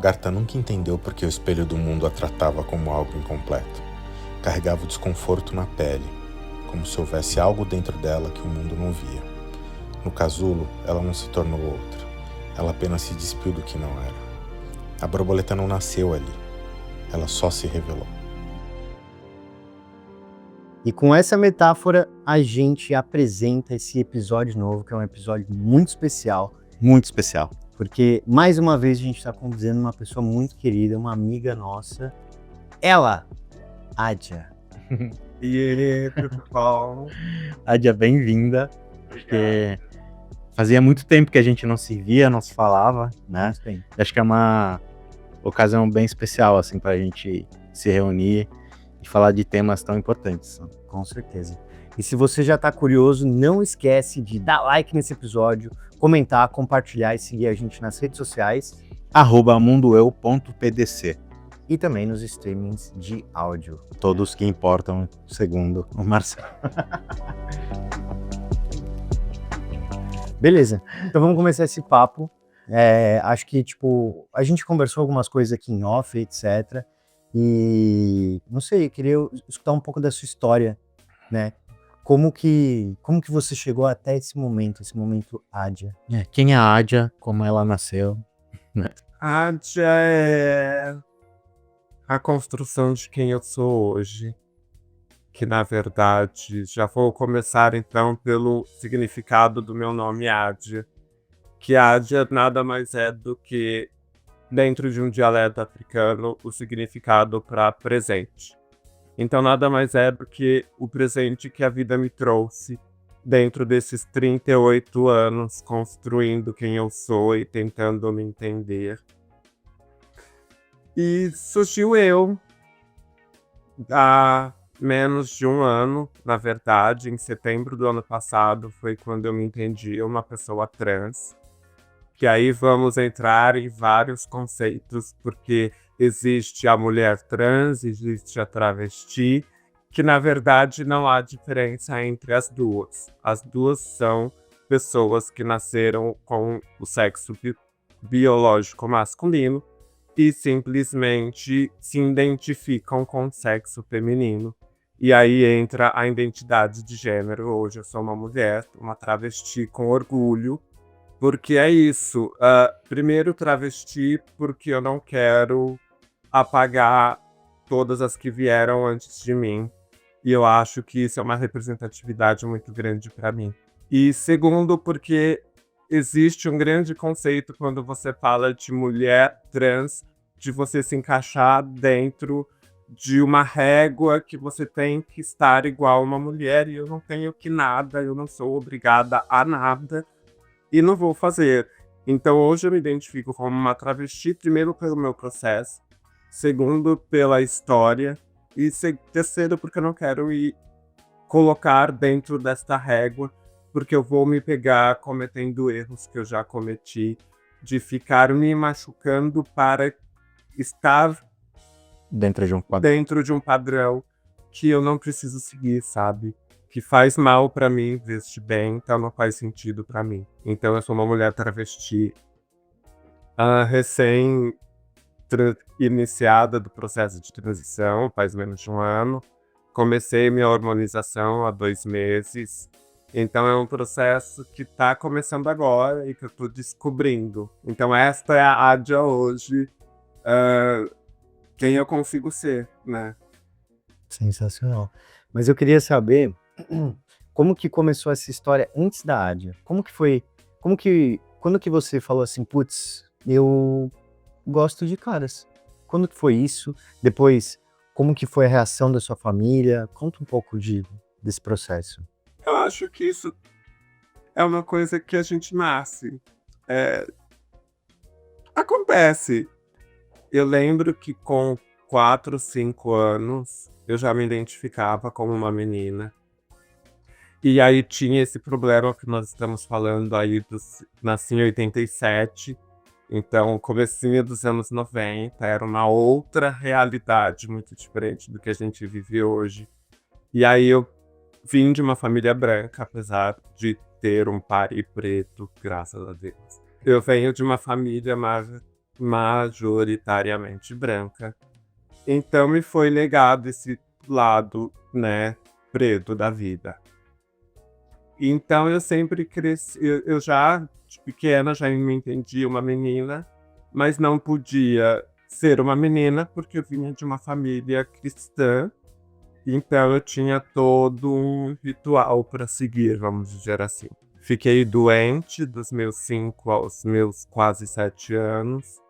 lagarta nunca entendeu porque o espelho do mundo a tratava como algo incompleto. Carregava o desconforto na pele, como se houvesse algo dentro dela que o mundo não via. No casulo, ela não se tornou outra. Ela apenas se despiu do que não era. A borboleta não nasceu ali. Ela só se revelou. E com essa metáfora, a gente apresenta esse episódio novo, que é um episódio muito especial. Muito especial. Porque, mais uma vez, a gente está convidando uma pessoa muito querida, uma amiga nossa. Ela, Adja. E aí, pessoal? Adja, bem-vinda. Porque fazia muito tempo que a gente não se via, não se falava, né? Acho que é uma ocasião bem especial, assim, pra gente se reunir e falar de temas tão importantes. Com certeza. E se você já tá curioso, não esquece de dar like nesse episódio, comentar, compartilhar e seguir a gente nas redes sociais. @mundoeu.pdc. E também nos streamings de áudio. Todos que importam, segundo o Marcelo. Beleza, então vamos começar esse papo. Acho que, a gente conversou algumas coisas aqui em off, etc. E, não sei, eu queria escutar um pouco da sua história, né? Como que você chegou até esse momento Adja? Quem é a Adja, como ela nasceu, né? Adja é a construção de quem eu sou hoje. Que, na verdade, já vou começar, então, pelo significado do meu nome, Adja. Que Adja nada mais é do que, dentro de um dialeto africano, o significado para presente. Então, nada mais é do que o presente que a vida me trouxe dentro desses 38 anos, construindo quem eu sou e tentando me entender. E surgiu eu há menos de um ano, na verdade, em setembro do ano passado, foi quando eu me entendi uma pessoa trans. Que aí vamos entrar em vários conceitos, porque existe a mulher trans, existe a travesti, que na verdade não há diferença entre as duas. As duas são pessoas que nasceram com o sexo biológico masculino e simplesmente se identificam com o sexo feminino. E aí entra a identidade de gênero. Hoje eu sou uma mulher, uma travesti com orgulho, porque é isso. Primeiro travesti porque eu não quero apagar todas as que vieram antes de mim. E eu acho que isso é uma representatividade muito grande para mim. E segundo, porque existe um grande conceito quando você fala de mulher trans, de você se encaixar dentro de uma régua que você tem que estar igual a uma mulher. E eu não tenho que nada, eu não sou obrigada a nada. E não vou fazer. Então hoje eu me identifico como uma travesti, primeiro pelo meu processo, segundo pela história, e terceiro porque eu não quero me colocar dentro desta régua, porque eu vou me pegar cometendo erros que eu já cometi, de ficar me machucando para estar Dentro de um padrão que eu não preciso seguir, sabe? Que faz mal pra mim, vestir bem, então não faz sentido pra mim. Então eu sou uma mulher travesti, recém-iniciada do processo de transição, faz menos de um ano. Comecei minha hormonização há 2 meses. Então é um processo que tá começando agora e que eu tô descobrindo. Então esta é a Adja hoje, quem eu consigo ser, né? Sensacional. Mas eu queria saber como que começou essa história antes da Adja? Quando que você falou assim, putz, eu gosto de caras? Quando que foi isso? Depois, como que foi a reação da sua família? Conta um pouco desse processo. Eu acho que isso é uma coisa que a gente nasce. Acontece. Eu lembro que com 4, 5 anos, eu já me identificava como uma menina. E aí tinha esse problema que nós estamos falando aí, nasci em 87, então comecinho dos anos 90, era uma outra realidade muito diferente do que a gente vive hoje. E aí eu vim de uma família branca, apesar de ter um pai preto, graças a Deus. Eu venho de uma família majoritariamente branca. Então me foi negado esse lado, né, preto da vida. Então eu sempre cresci, eu já, de pequena, já me entendia uma menina, mas não podia ser uma menina porque eu vinha de uma família cristã, então eu tinha todo um ritual para seguir, vamos dizer assim. Fiquei doente dos meus 5 aos meus quase 7 anos,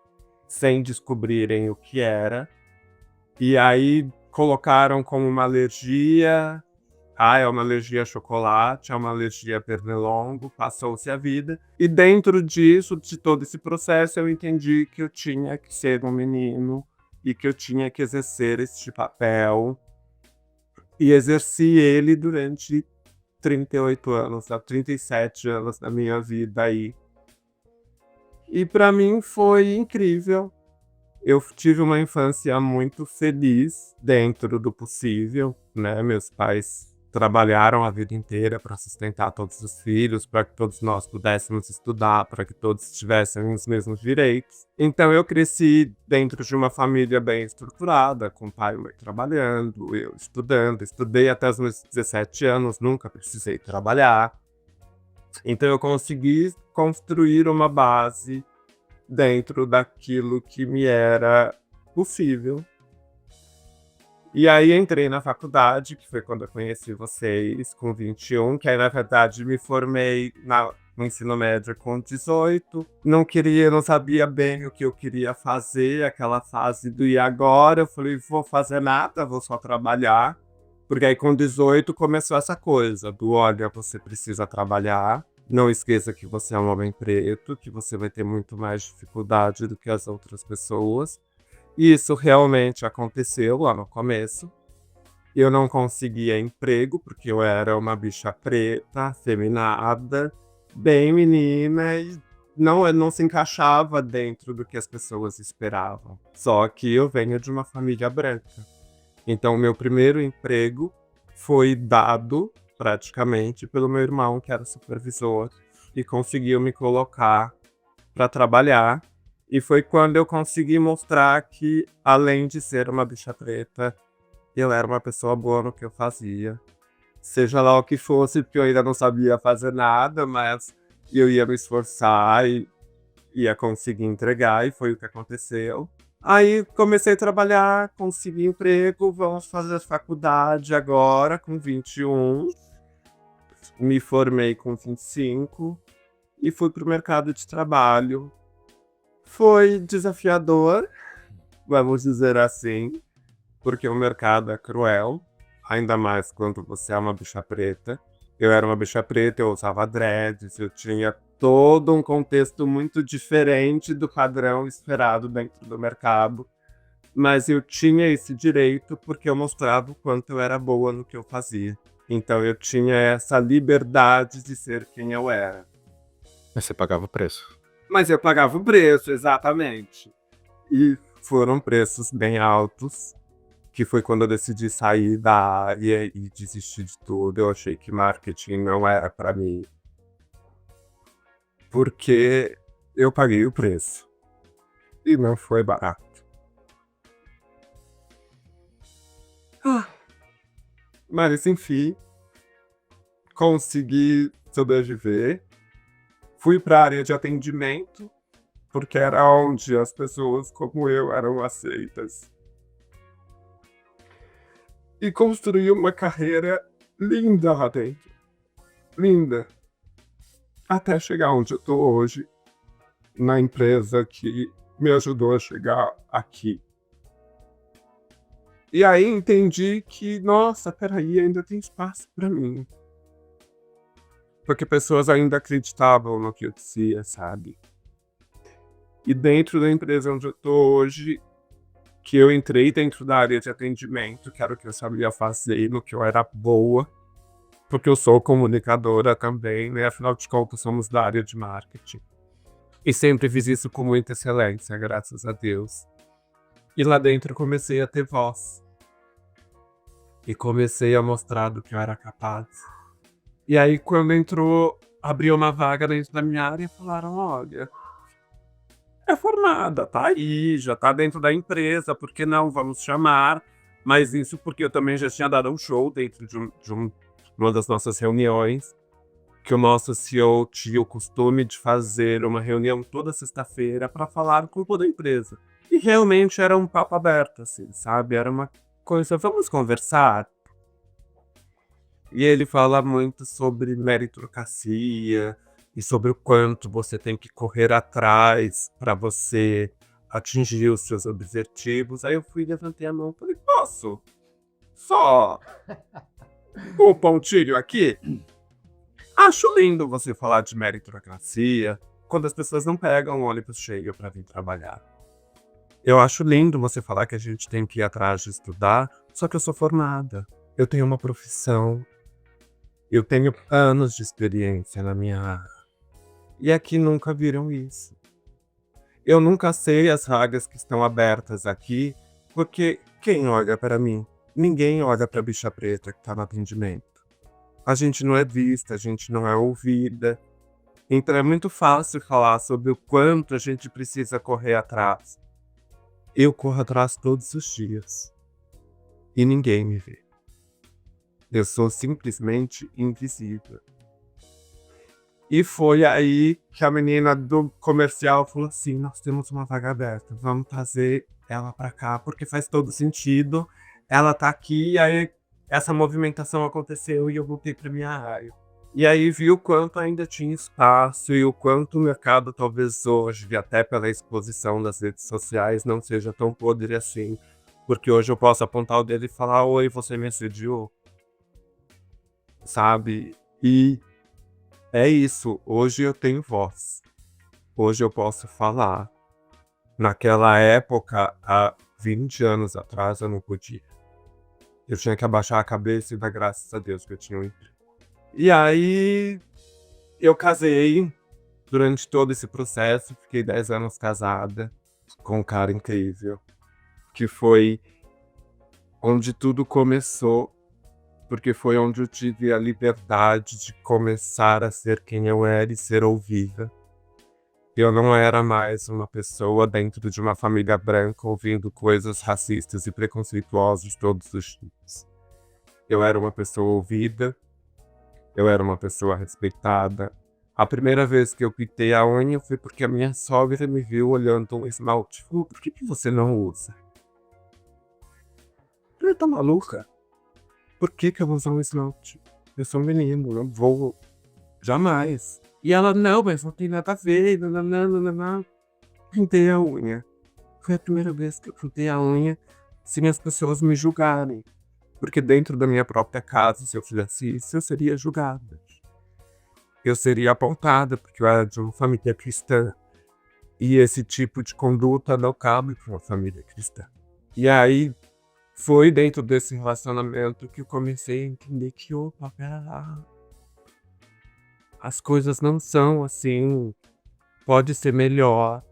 sem descobrirem o que era. E aí colocaram como uma alergia. Ah, é uma alergia a chocolate, é uma alergia a pernilongo, passou-se a vida. E dentro disso, de todo esse processo, eu entendi que eu tinha que ser um menino e que eu tinha que exercer este papel. E exerci ele durante 38 anos, 37 anos da minha vida aí. E para mim foi incrível. Eu tive uma infância muito feliz dentro do possível, né? Meus pais trabalharam a vida inteira para sustentar todos os filhos, para que todos nós pudéssemos estudar, para que todos tivessem os mesmos direitos. Então eu cresci dentro de uma família bem estruturada, com pai e mãe trabalhando, eu estudando, estudei até os meus 17 anos, nunca precisei trabalhar. Então eu consegui construir uma base dentro daquilo que me era possível. E aí entrei na faculdade, que foi quando eu conheci vocês, com 21, que aí na verdade me formei no ensino médio com 18. Não sabia bem o que eu queria fazer, aquela fase do e agora. Eu falei, vou fazer nada, vou só trabalhar. Porque aí com 18 começou essa coisa do olha, você precisa trabalhar. Não esqueça que você é um homem preto, que você vai ter muito mais dificuldade do que as outras pessoas. E isso realmente aconteceu lá no começo. Eu não conseguia emprego, porque eu era uma bicha preta, afeminada, bem menina, e não se encaixava dentro do que as pessoas esperavam. Só que eu venho de uma família branca. Então, o meu primeiro emprego foi dado praticamente pelo meu irmão, que era supervisor, e conseguiu me colocar para trabalhar. E foi quando eu consegui mostrar que, além de ser uma bicha preta, eu era uma pessoa boa no que eu fazia. Seja lá o que fosse, porque eu ainda não sabia fazer nada, mas eu ia me esforçar e ia conseguir entregar, e foi o que aconteceu. Aí comecei a trabalhar, consegui emprego, vamos fazer faculdade agora, com 21. Me formei com 25 e fui para o mercado de trabalho. Foi desafiador, vamos dizer assim, porque o mercado é cruel, ainda mais quando você é uma bicha preta. Eu era uma bicha preta, eu usava dreads, eu tinha todo um contexto muito diferente do padrão esperado dentro do mercado. Mas eu tinha esse direito porque eu mostrava o quanto eu era boa no que eu fazia. Então eu tinha essa liberdade de ser quem eu era. Mas você pagava o preço. Mas eu pagava o preço, exatamente. E foram preços bem altos, que foi quando eu decidi sair da área e desistir de tudo. Eu achei que marketing não era para mim. Porque eu paguei o preço. E não foi barato. Mas enfim, consegui sobreviver. Fui para a área de atendimento, porque era onde as pessoas como eu eram aceitas. E construí uma carreira linda lá dentro. Linda. Até chegar onde eu tô hoje, na empresa que me ajudou a chegar aqui. E aí entendi que, nossa, peraí, ainda tem espaço para mim. Porque pessoas ainda acreditavam no que eu dizia, sabe? E dentro da empresa onde eu tô hoje, que eu entrei dentro da área de atendimento, que era o que eu sabia fazer, no que eu era boa, porque eu sou comunicadora também, né? Afinal de contas, somos da área de marketing. E sempre fiz isso com muita excelência, graças a Deus. E lá dentro eu comecei a ter voz. E comecei a mostrar do que eu era capaz. E aí, quando abriu uma vaga dentro da minha área, falaram, olha, é formada, tá aí, já tá dentro da empresa, por que não? Vamos chamar. Mas isso porque eu também já tinha dado um show dentro uma das nossas reuniões, que o nosso CEO tinha o costume de fazer uma reunião toda sexta-feira para falar com toda a empresa. E realmente era um papo aberto, assim, sabe? Era uma coisa, vamos conversar. E ele fala muito sobre meritocracia e sobre o quanto você tem que correr atrás para você atingir os seus objetivos. Aí eu levantei a mão e falei, posso? Só um pontinho aqui? Acho lindo você falar de meritocracia quando as pessoas não pegam o ônibus cheio para vir trabalhar. Eu acho lindo você falar que a gente tem que ir atrás de estudar, só que eu sou formada. Eu tenho uma profissão. Eu tenho anos de experiência na minha área. E aqui nunca viram isso. Eu nunca sei as vagas que estão abertas aqui, porque quem olha para mim? Ninguém olha para a bicha preta que está no atendimento. A gente não é vista, a gente não é ouvida. Então é muito fácil falar sobre o quanto a gente precisa correr atrás. Eu corro atrás todos os dias. E ninguém me vê. Eu sou simplesmente invisível. E foi aí que a menina do comercial falou assim, nós temos uma vaga aberta, vamos trazer ela pra cá, porque faz todo sentido. Ela tá aqui, e aí essa movimentação aconteceu e eu voltei pra minha área. E aí vi o quanto ainda tinha espaço e o quanto o mercado talvez hoje, até pela exposição das redes sociais, não seja tão podre assim. Porque hoje eu posso apontar o dedo e falar, oi, você me assediou. Sabe? E é isso, hoje eu tenho voz. Hoje eu posso falar. Naquela época, há 20 anos atrás, eu não podia. Eu tinha que abaixar a cabeça e dar graças a Deus que eu tinha um emprego. E aí, eu casei durante todo esse processo, fiquei 10 anos casada com um cara incrível, que foi onde tudo começou, porque foi onde eu tive a liberdade de começar a ser quem eu era e ser ouvida. Eu não era mais uma pessoa dentro de uma família branca ouvindo coisas racistas e preconceituosas todos os dias. Eu era uma pessoa ouvida, eu era uma pessoa respeitada. A primeira vez que eu pintei a unha foi porque a minha sogra me viu olhando um esmalte. Falou, por que você não usa? Eu falei, tá maluca? Por que eu vou usar um esmalte? Eu sou um menino, não vou. Jamais. E ela, não, mas não tem nada a ver. Nananana. Pintei a unha. Foi a primeira vez que eu pintei a unha sem as pessoas me julgarem. Porque dentro da minha própria casa, se eu fizesse isso, eu seria julgada. Eu seria apontada, porque eu era de uma família cristã. E esse tipo de conduta não cabe para uma família cristã. E aí, foi dentro desse relacionamento que eu comecei a entender que, opa, pera lá. As coisas não são assim. Pode ser melhor.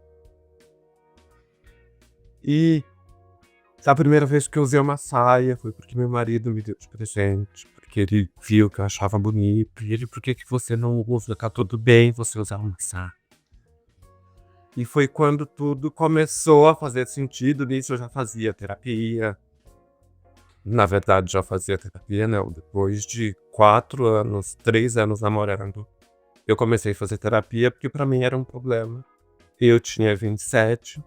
E a primeira vez que eu usei uma saia foi porque meu marido me deu de presente. Porque ele viu que eu achava bonito. E ele, por que você não usa? Tá tudo bem você usar uma saia. E foi quando tudo começou a fazer sentido. Nisso eu já fazia terapia. Na verdade, já fazia terapia, não. Depois de 4 anos, 3 anos namorando, eu comecei a fazer terapia porque pra mim era um problema. Eu tinha 27,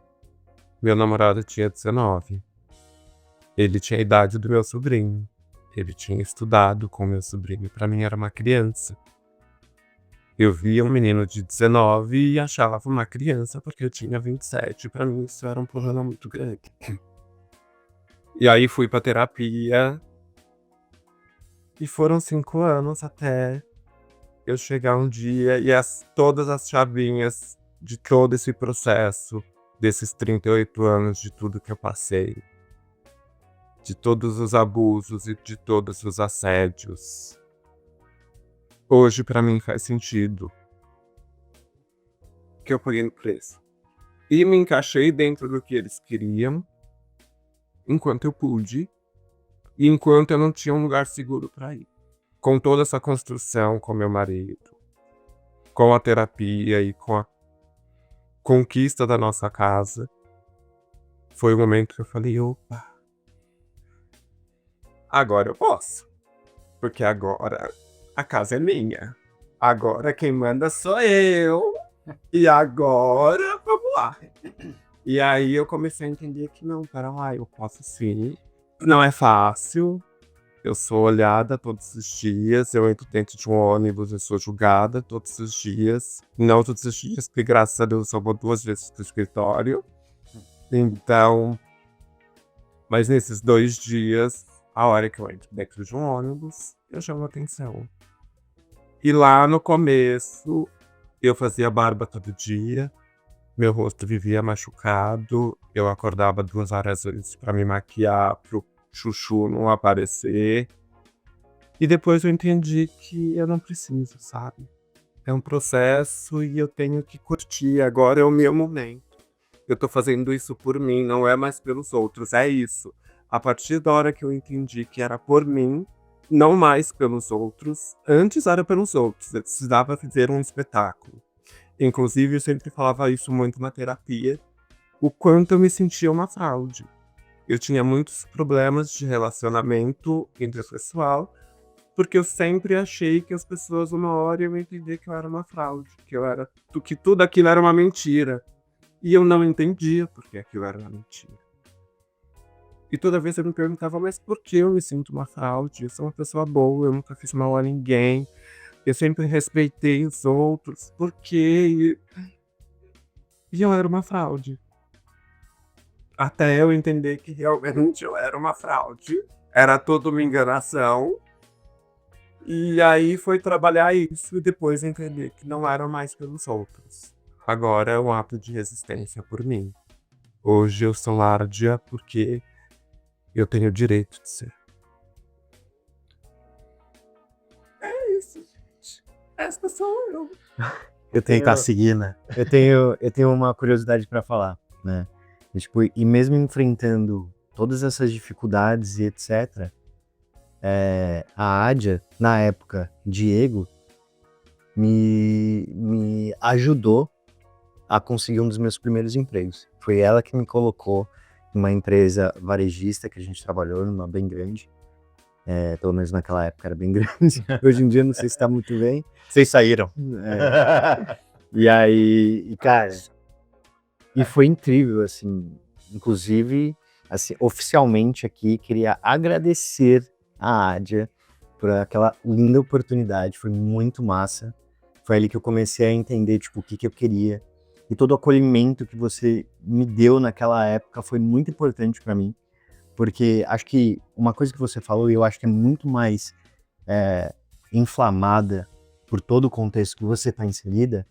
meu namorado tinha 19. Ele tinha a idade do meu sobrinho. Ele tinha estudado com meu sobrinho. Pra mim era uma criança. Eu via um menino de 19 e achava uma criança porque eu tinha 27. Pra mim isso era um problema muito grande. E aí fui pra terapia. E foram 5 anos até eu chegar um dia e todas as chavinhas de todo esse processo, desses 38 anos, de tudo que eu passei, de todos os abusos e de todos os assédios, hoje pra mim faz sentido. Que eu paguei no preço. E me encaixei dentro do que eles queriam, enquanto eu pude, e enquanto eu não tinha um lugar seguro pra ir. Com toda essa construção com meu marido, com a terapia e com conquista da nossa casa, foi o momento que eu falei, opa, agora eu posso. Porque agora a casa é minha. Agora quem manda sou eu. E agora, vamos lá. E aí eu comecei a entender que não, pera lá, eu posso sim. Não é fácil. Eu sou olhada todos os dias. Eu entro dentro de um ônibus, eu sou julgada todos os dias. Não todos os dias, porque graças a Deus eu vou 2 vezes pro escritório. Então, mas nesses 2 dias, a hora que eu entro dentro de um ônibus, eu chamo atenção. E lá no começo, eu fazia barba todo dia. Meu rosto vivia machucado. Eu acordava 2 horas antes pra me maquiar, pro chuchu não aparecer. E depois eu entendi que eu não preciso, sabe? É um processo e eu tenho que curtir. Agora é o meu momento. Eu tô fazendo isso por mim, não é mais pelos outros. É isso. A partir da hora que eu entendi que era por mim, não mais pelos outros. Antes era pelos outros. Eu precisava fazer um espetáculo. Inclusive, eu sempre falava isso muito na terapia. O quanto eu me sentia uma fraude. Eu tinha muitos problemas de relacionamento interpessoal, porque eu sempre achei que as pessoas uma hora iam entender que eu era uma fraude, que tudo aquilo era uma mentira. E eu não entendia porque aquilo era uma mentira. E toda vez eu me perguntava, mas por que eu me sinto uma fraude? Eu sou uma pessoa boa, eu nunca fiz mal a ninguém. Eu sempre respeitei os outros. Por quê? E eu era uma fraude. Até eu entender que realmente eu era uma fraude. Era toda uma enganação. E aí foi trabalhar isso e depois entender que não era mais pelos outros. Agora é um ato de resistência por mim. Hoje eu sou Lárdia porque eu tenho o direito de ser. É isso, gente. Essa sou eu. Eu Tentar seguir, né? eu tenho uma curiosidade pra falar, né? Tipo, e mesmo enfrentando todas essas dificuldades e etc., a Ádia, na época, Diego, me ajudou a conseguir um dos meus primeiros empregos. Foi ela que me colocou numa empresa varejista que a gente trabalhou, numa bem grande. Pelo menos naquela época era bem grande. Hoje em dia não sei se tá muito bem. Vocês saíram. E aí, cara, e foi incrível, assim. Inclusive, assim, oficialmente aqui, queria agradecer a Ádia por aquela linda oportunidade. Foi muito massa. Foi ali que eu comecei a entender, tipo, o que eu queria. E todo o acolhimento que você me deu naquela época foi muito importante para mim. Porque acho que uma coisa que você falou, e eu acho que é muito mais inflamada por todo o contexto que você está inserida,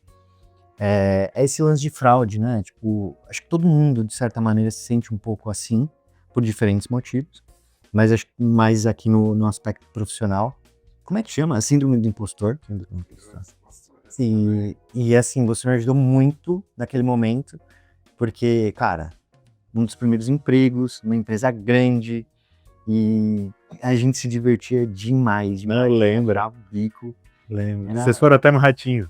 é esse lance de fraude, né? Tipo, acho que todo mundo, de certa maneira, se sente um pouco assim, por diferentes motivos. Mas acho que mais aqui no aspecto profissional. Como é que chama? Síndrome do impostor? E assim, você me ajudou muito naquele momento, porque, cara, um dos primeiros empregos, uma empresa grande, e a gente se divertia demais. Não, lembro. Bravo, bico. Lembro. Vocês foram até no Ratinho.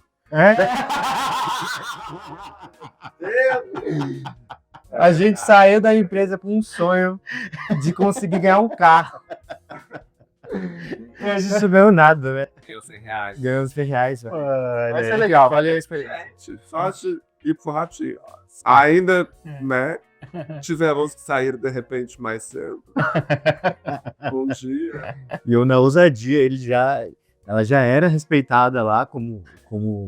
A gente saiu da empresa com um sonho de conseguir ganhar um carro. E a gente não ganhou nada, né? Ganhou R$100. Ganhou uns R$100, velho. Olha, Mas é legal, valeu a experiência. Gente, só de ir pro Ratinho. Ainda, né? Tivemos que sair de repente mais cedo. Bom dia. E eu, na ousadia, ela já era respeitada lá como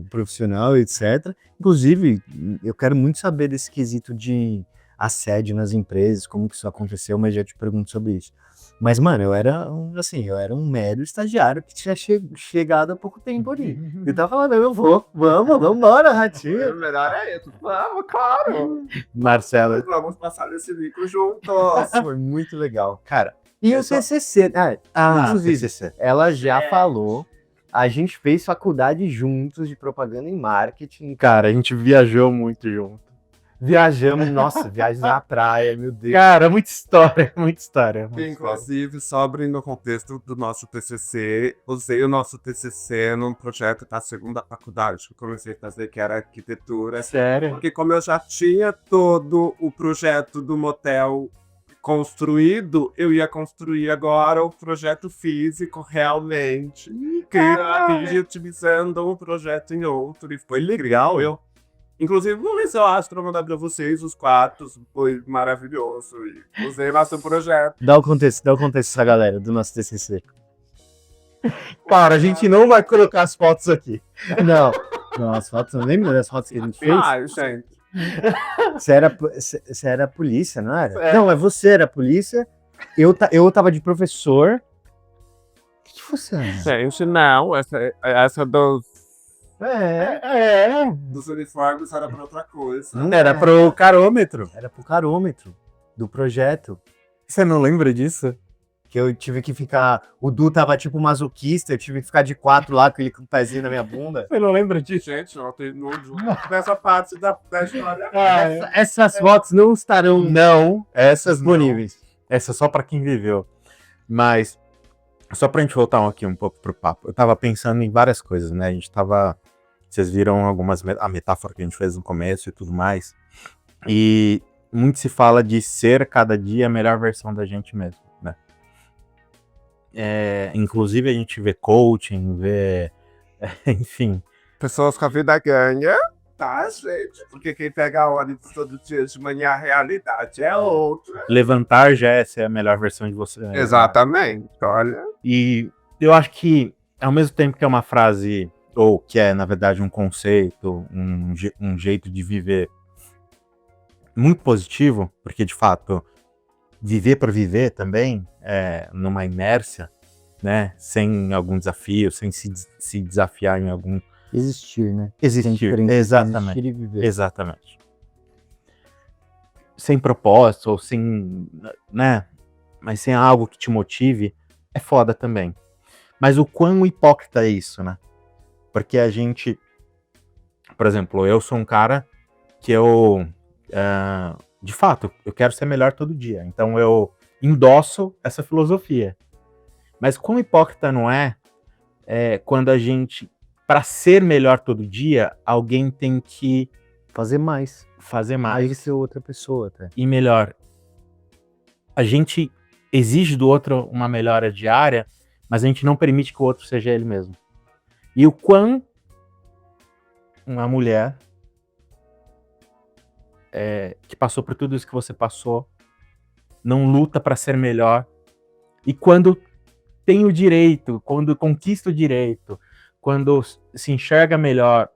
profissional, etc. Inclusive, eu quero muito saber desse quesito de assédio nas empresas, como que isso aconteceu, mas já te pergunto sobre isso. Mas, mano, eu era um mero estagiário que tinha chegado há pouco tempo ali. Eu tava falando, vamos embora, Ratinho. O melhor é isso. Vamos, claro. Marcelo, Vamos passar esse micro juntos. foi muito legal. Cara, e o TCC? Inclusive, TCC. ela já falou, a gente fez faculdade juntos de propaganda e marketing. Cara, a gente viajou muito junto. Viajamos, nossa, viagem na praia, meu Deus. Cara, muita história, muita história. muita história. Inclusive, sobre no contexto do nosso TCC, usei o nosso TCC num projeto da segunda faculdade que eu comecei a fazer, que era arquitetura. Sério? Porque como eu já tinha todo o projeto do motel construído, eu ia construir agora o projeto físico realmente. Que ia otimizando um projeto em outro. E foi legal. Inclusive, vou ver se eu acho pra mandar pra vocês os quartos. Foi maravilhoso. E usei nosso projeto. Dá o contexto pra galera do nosso TCC. Para, a gente não vai colocar as fotos aqui. Não, não, as fotos, não lembra das fotos que a gente fez? Ai, gente. Você era polícia, não era? Não, você era polícia, eu tava de professor. O que você era? Gente, não. Essa dos uniformes era pra outra coisa. Era pro carômetro. Era pro carômetro do projeto. Você não lembra disso? Que eu tive que ficar. O Du tava tipo masoquista, eu tive que ficar de 4 lá com ele com o pezinho na minha bunda. Você não lembra disso? Gente, não tem nude nessa parte da história. Essas fotos não estarão Não, essas disponíveis. Essa é só pra quem viveu. Mas, só pra gente voltar aqui um pouco pro papo, eu tava pensando em várias coisas, né? A gente tava. Vocês viram a metáfora que a gente fez no começo e tudo mais. E muito se fala de ser cada dia a melhor versão da gente mesmo, né? Inclusive a gente vê coaching, enfim. Pessoas com a vida ganha, tá, gente? Porque quem pega a ônibus todo dia de manhã, a realidade é outra. Levantar já é ser a melhor versão de você. Né? Exatamente, olha. E eu acho que, ao mesmo tempo que é uma frase, ou que é, na verdade, um conceito, um jeito de viver muito positivo, porque, de fato, viver por viver também, numa inércia, né, sem algum desafio, sem se desafiar em algum... Existir, né? Existir, exatamente. Existir e viver. Exatamente. Sem propósito, ou sem, né, mas sem algo que te motive, é foda também. Mas o quão hipócrita é isso, né? Porque a gente, por exemplo, eu sou um cara que de fato, eu quero ser melhor todo dia. Então eu endosso essa filosofia. Mas quão hipócrita não é quando a gente, para ser melhor todo dia, alguém tem que Fazer mais. Aí ser outra pessoa, até. E melhor. A gente exige do outro uma melhora diária, mas a gente não permite que o outro seja ele mesmo. E o quão uma mulher que passou por tudo isso que você passou não luta para ser melhor, e quando tem o direito, quando conquista o direito, quando se enxerga melhor,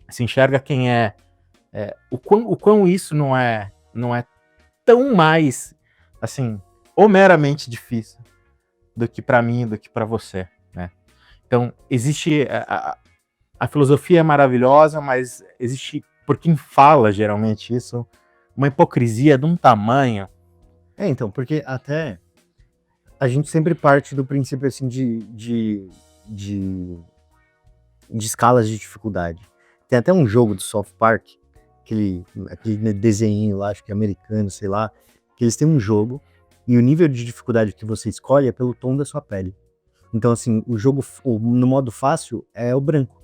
se enxerga quem o quão isso não é tão mais, assim, ou meramente difícil do que para mim, do que para você, né? Então, existe... A filosofia é maravilhosa, mas existe, por quem fala geralmente isso, uma hipocrisia de um tamanho. Então, porque até a gente sempre parte do princípio, assim, de escalas de dificuldade. Tem até um jogo do South Park, aquele desenho lá, acho que é americano, sei lá, que eles têm um jogo e o nível de dificuldade que você escolhe é pelo tom da sua pele. Então, assim, o jogo no modo fácil é o branco,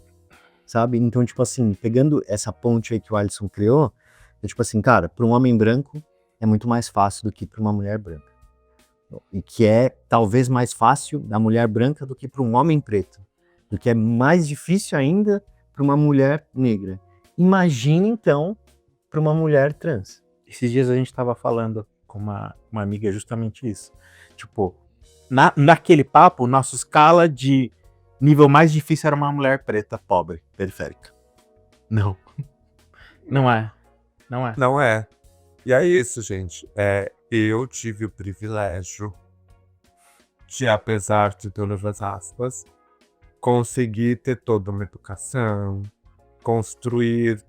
sabe? Então, tipo assim, pegando essa ponte aí que o Alisson criou, é tipo assim, cara, para um homem branco é muito mais fácil do que para uma mulher branca. E que é talvez mais fácil da mulher branca do que para um homem preto. Do que é mais difícil ainda para uma mulher negra. Imagina, então, para uma mulher trans. Esses dias a gente tava falando com uma amiga justamente isso. Tipo, naquele papo, nossa escala de nível mais difícil era uma mulher preta, pobre, periférica. Não. Não é. Não é. Não é. E é isso, gente. Eu tive o privilégio de, apesar de todas as aspas, conseguir ter toda uma educação, construir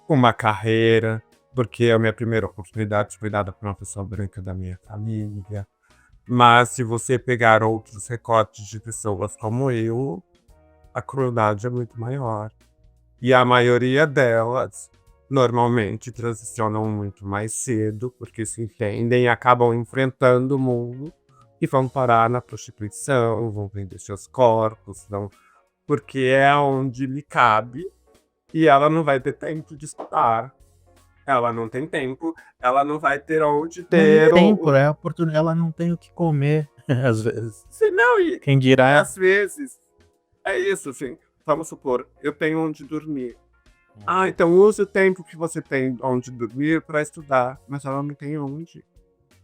uma carreira, porque a minha primeira oportunidade foi dada por uma pessoa branca da minha família. Mas se você pegar outros recortes de pessoas como eu, a crueldade é muito maior. E a maioria delas normalmente transicionam muito mais cedo, porque se entendem e acabam enfrentando o mundo e vão parar na prostituição, vão vender seus corpos, porque é onde lhe cabe e ela não vai ter tempo de estudar. Ela não tem tempo, ela não vai ter onde ter tempo, é oportunidade, ela não tem o que comer, às vezes. Se não, e Quem dirá, às vezes é isso, assim. Vamos supor, eu tenho onde dormir. Então use o tempo que você tem onde dormir para estudar, mas ela não tem onde.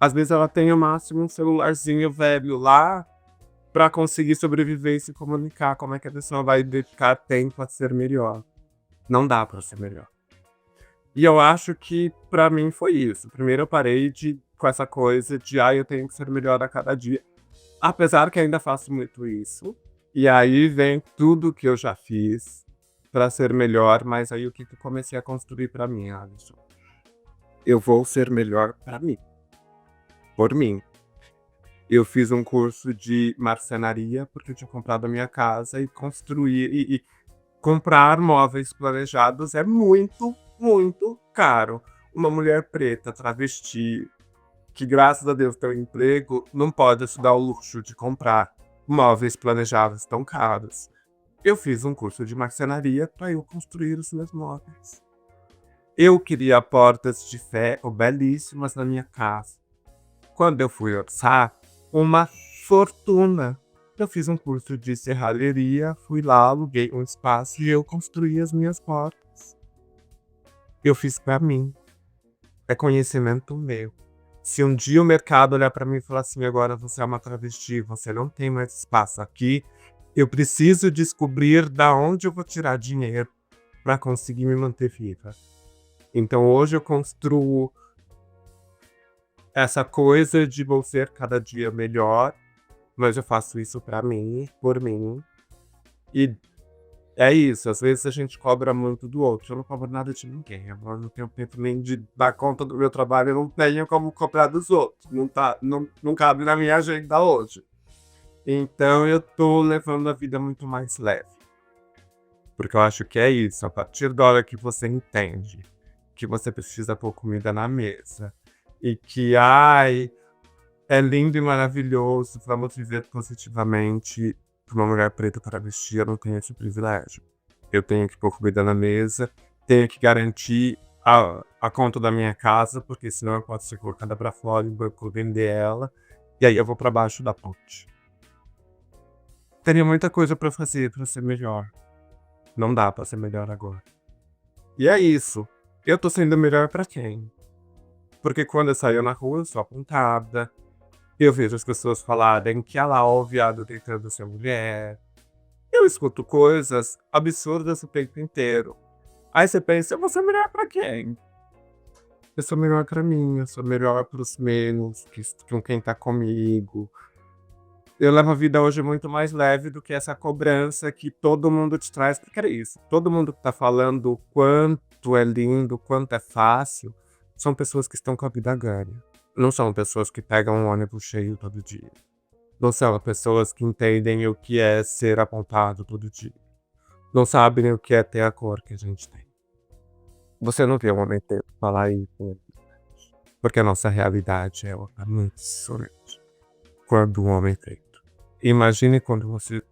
Às vezes ela tem o máximo um celularzinho velho lá para conseguir sobreviver e se comunicar. Como é que a pessoa vai dedicar tempo a ser melhor? Não dá para ser melhor. E eu acho que pra mim foi isso. Primeiro eu parei com essa coisa de eu tenho que ser melhor a cada dia. Apesar que ainda faço muito isso. E aí vem tudo que eu já fiz pra ser melhor, mas aí o que eu comecei a construir pra mim, Alisson? Eu vou ser melhor pra mim. Por mim. Eu fiz um curso de marcenaria porque eu tinha comprado a minha casa e construir e comprar móveis planejados é muito, muito caro. Uma mulher preta, travesti, que graças a Deus tem um emprego, não pode se dar o luxo de comprar móveis planejados tão caros. Eu fiz um curso de marcenaria para eu construir os meus móveis. Eu queria portas de ferro belíssimas na minha casa. Quando eu fui orçar, uma fortuna. Eu fiz um curso de serralheria, fui lá, aluguei um espaço e eu construí as minhas portas. Eu fiz pra mim. É conhecimento meu. Se um dia o mercado olhar pra mim e falar assim, agora você é uma travesti, você não tem mais espaço aqui, eu preciso descobrir da onde eu vou tirar dinheiro pra conseguir me manter viva. Então hoje eu construo essa coisa de vou ser cada dia melhor, mas eu faço isso pra mim, por mim. E é isso, às vezes a gente cobra muito do outro. Eu não cobro nada de ninguém. Eu não tenho tempo nem de dar conta do meu trabalho, eu não tenho como cobrar dos outros. Não cabe na minha agenda hoje. Então eu tô levando a vida muito mais leve. Porque eu acho que é isso, a partir da hora que você entende que você precisa pôr comida na mesa e que, é lindo e maravilhoso, vamos viver positivamente. Para uma mulher preta travesti, eu não tenho esse privilégio. Eu tenho que pôr comida na mesa, tenho que garantir a conta da minha casa, porque senão eu posso ser colocada para fora e o banco vender ela, e aí eu vou para baixo da ponte. Teria muita coisa para fazer para ser melhor. Não dá para ser melhor agora. E é isso. Eu tô sendo melhor para quem? Porque quando eu saio na rua, eu sou apontada. Eu vejo as pessoas falarem que o viado tentando ser mulher. Eu escuto coisas absurdas o tempo inteiro. Aí você pensa, eu vou ser melhor pra quem? Eu sou melhor pra mim, eu sou melhor pros menos, com quem tá comigo. Eu levo a vida hoje muito mais leve do que essa cobrança que todo mundo te traz, porque era isso. Todo mundo que tá falando o quanto é lindo, o quanto é fácil, são pessoas que estão com a vida ganha. Não são pessoas que pegam um ônibus cheio todo dia. Não são pessoas que entendem o que é ser apontado todo dia. Não sabem o que é ter a cor que a gente tem. Você não vê um homem preto falar isso. Porque a nossa realidade é outra, muito diferente. Quando um homem preto. Imagine quando você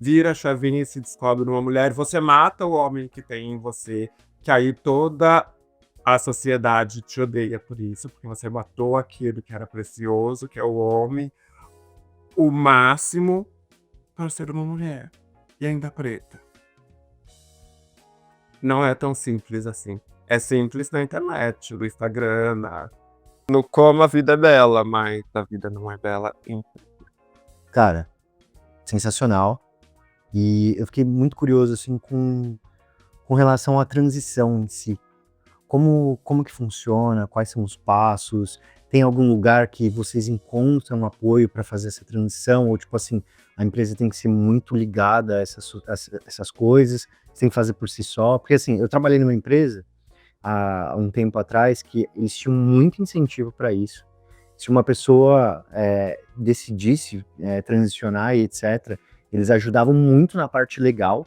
vira a chavinha e se descobre uma mulher, você mata o homem que tem em você, que aí toda a sociedade te odeia por isso, porque você matou aquilo que era precioso, que é o homem, o máximo, para ser uma mulher. E ainda preta. Não é tão simples assim. É simples na internet, no Instagram, no como a vida é bela, mas a vida não é bela. Cara, sensacional. E eu fiquei muito curioso, assim, com relação à transição em si. Como que funciona? Quais são os passos? Tem algum lugar que vocês encontram apoio para fazer essa transição? Ou, tipo assim, a empresa tem que ser muito ligada a essas coisas? Você tem que fazer por si só? Porque, assim, eu trabalhei numa empresa há um tempo atrás que eles tinham muito incentivo para isso. Se uma pessoa decidisse transicionar e etc., eles ajudavam muito na parte legal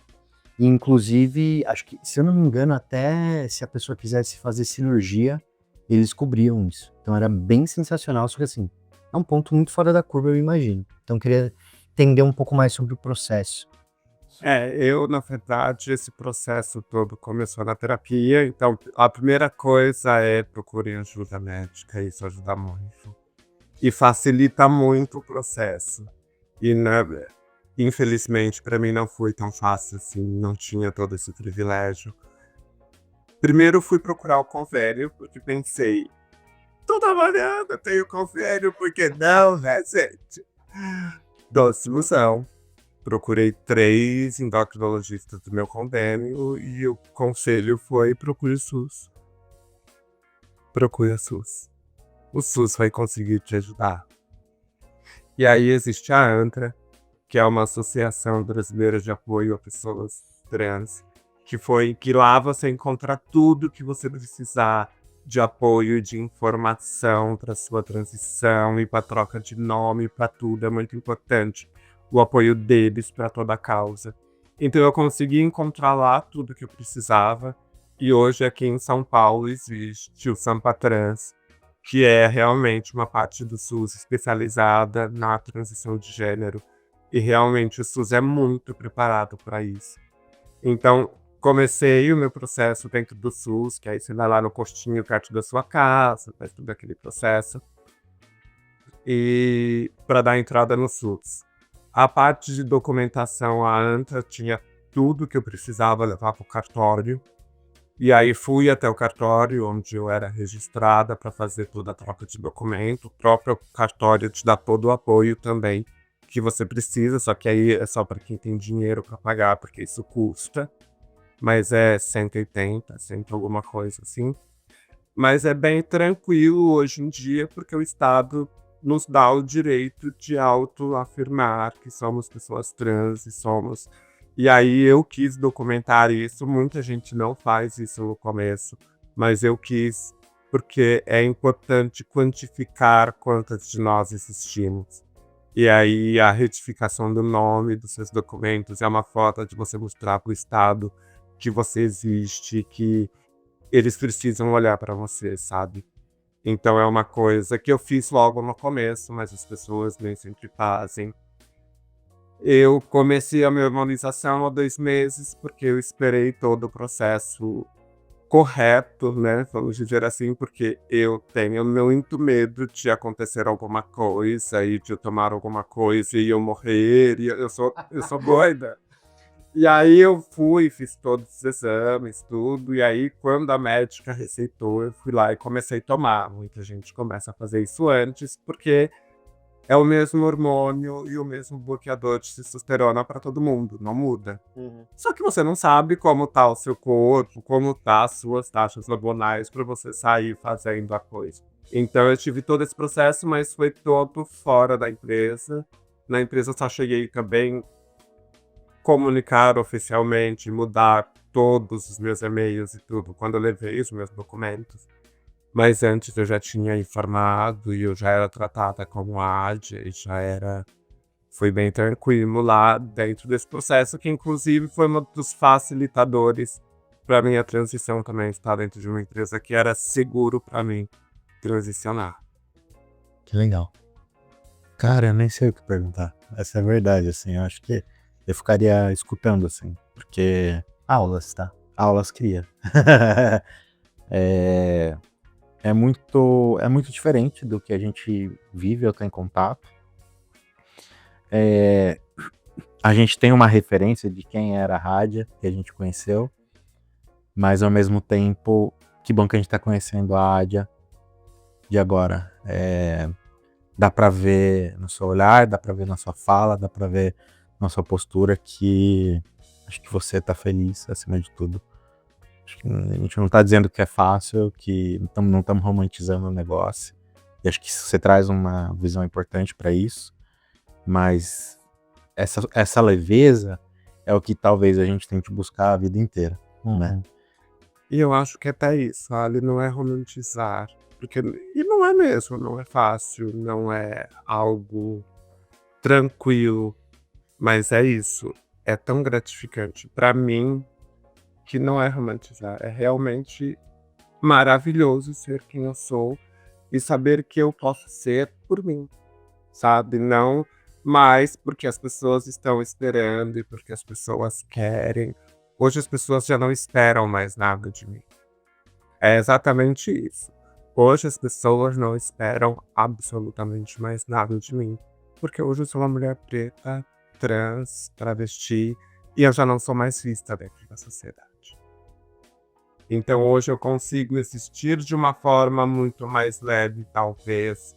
E, inclusive, acho que, se eu não me engano, até se a pessoa quisesse fazer cirurgia, eles cobriam isso. Então era bem sensacional, só que assim, é um ponto muito fora da curva, eu imagino. Então eu queria entender um pouco mais sobre o processo. Na verdade, esse processo todo começou na terapia, então a primeira coisa é procurem ajuda médica, isso ajuda muito. E facilita muito o processo. E, né, infelizmente, para mim não foi tão fácil assim, não tinha todo esse privilégio. Primeiro fui procurar o convênio, porque pensei, tô trabalhando, eu tenho convênio, por que não, né, gente? Desilusão. Procurei 3 endocrinologistas do meu convênio e o conselho foi procure o SUS. Procure o SUS. O SUS vai conseguir te ajudar. E aí existe a ANTRA, que é uma associação brasileira de apoio a pessoas trans, que lá você encontra tudo que você precisar de apoio e de informação para sua transição e para troca de nome, para tudo, é muito importante o apoio deles para toda a causa. Então eu consegui encontrar lá tudo que eu precisava e hoje aqui em São Paulo existe o Sampa Trans, que é realmente uma parte do SUS especializada na transição de gênero. E realmente o SUS é muito preparado para isso. Então, comecei o meu processo dentro do SUS, que aí você vai lá no postinho perto da sua casa, faz todo aquele processo. E para dar entrada no SUS. A parte de documentação, a ANTA tinha tudo que eu precisava levar para o cartório. E aí fui até o cartório, onde eu era registrada para fazer toda a troca de documento. O próprio cartório te dá todo o apoio também que você precisa, só que aí é só para quem tem dinheiro para pagar, porque isso custa. Mas é 180, 100 alguma coisa assim. Mas é bem tranquilo hoje em dia, porque o Estado nos dá o direito de autoafirmar que somos pessoas trans e somos. E aí eu quis documentar isso, muita gente não faz isso no começo, mas eu quis porque é importante quantificar quantas de nós existimos. E aí a retificação do nome dos seus documentos é uma forma de você mostrar para o Estado que você existe, que eles precisam olhar para você, sabe? Então é uma coisa que eu fiz logo no começo, mas as pessoas nem sempre fazem. Eu comecei a minha harmonização há 2 meses, porque eu esperei todo o processo correto, né? Vamos dizer assim, porque eu tenho muito medo de acontecer alguma coisa e de eu tomar alguma coisa e eu morrer. E eu sou doida. E aí eu fui, fiz todos os exames, tudo, e aí quando a médica receitou, eu fui lá e comecei a tomar. Muita gente começa a fazer isso antes, porque é o mesmo hormônio e o mesmo bloqueador de testosterona para todo mundo, não muda. Só que você não sabe como tá o seu corpo, como tá as suas taxas hormonais para você sair fazendo a coisa. Então eu tive todo esse processo, mas foi todo fora da empresa. Na empresa eu só cheguei também comunicar oficialmente, mudar todos os meus e-mails e tudo, quando eu levei os meus documentos. Mas antes eu já tinha informado e eu já era tratada como ADIA e foi bem tranquilo lá dentro desse processo, que inclusive foi um dos facilitadores para minha transição também, estar dentro de uma empresa que era seguro para mim transicionar. Que legal. Cara, eu nem sei o que perguntar. Essa é a verdade, assim. Eu acho que eu ficaria escutando, assim. Porque Aulas, tá? aulas cria. É muito diferente do que a gente vive ou tem contato. A gente tem uma referência de quem era a Rádia, que a gente conheceu. Mas ao mesmo tempo, que bom que a gente tá conhecendo a Ádia de agora. Dá pra ver no seu olhar, dá pra ver na sua fala, dá pra ver na sua postura que acho que você tá feliz acima de tudo. Acho que a gente não tá dizendo que é fácil, que não estamos romantizando o negócio. E acho que você traz uma visão importante pra isso. Mas essa leveza é o que talvez a gente tente buscar a vida inteira, né? E eu acho que até isso, sabe? Não é romantizar. E não é mesmo, não é fácil, não é algo tranquilo. Mas é isso. é tão gratificante pra mim que não é romantizar, é realmente maravilhoso ser quem eu sou e saber que eu posso ser por mim, sabe? Não mais porque as pessoas estão esperando e porque as pessoas querem. Hoje as pessoas já não esperam mais nada de mim. É exatamente isso. Hoje as pessoas não esperam absolutamente mais nada de mim. Porque hoje eu sou uma mulher preta, trans, travesti, e eu já não sou mais vista dentro da sociedade. Então hoje eu consigo existir de uma forma muito mais leve, talvez,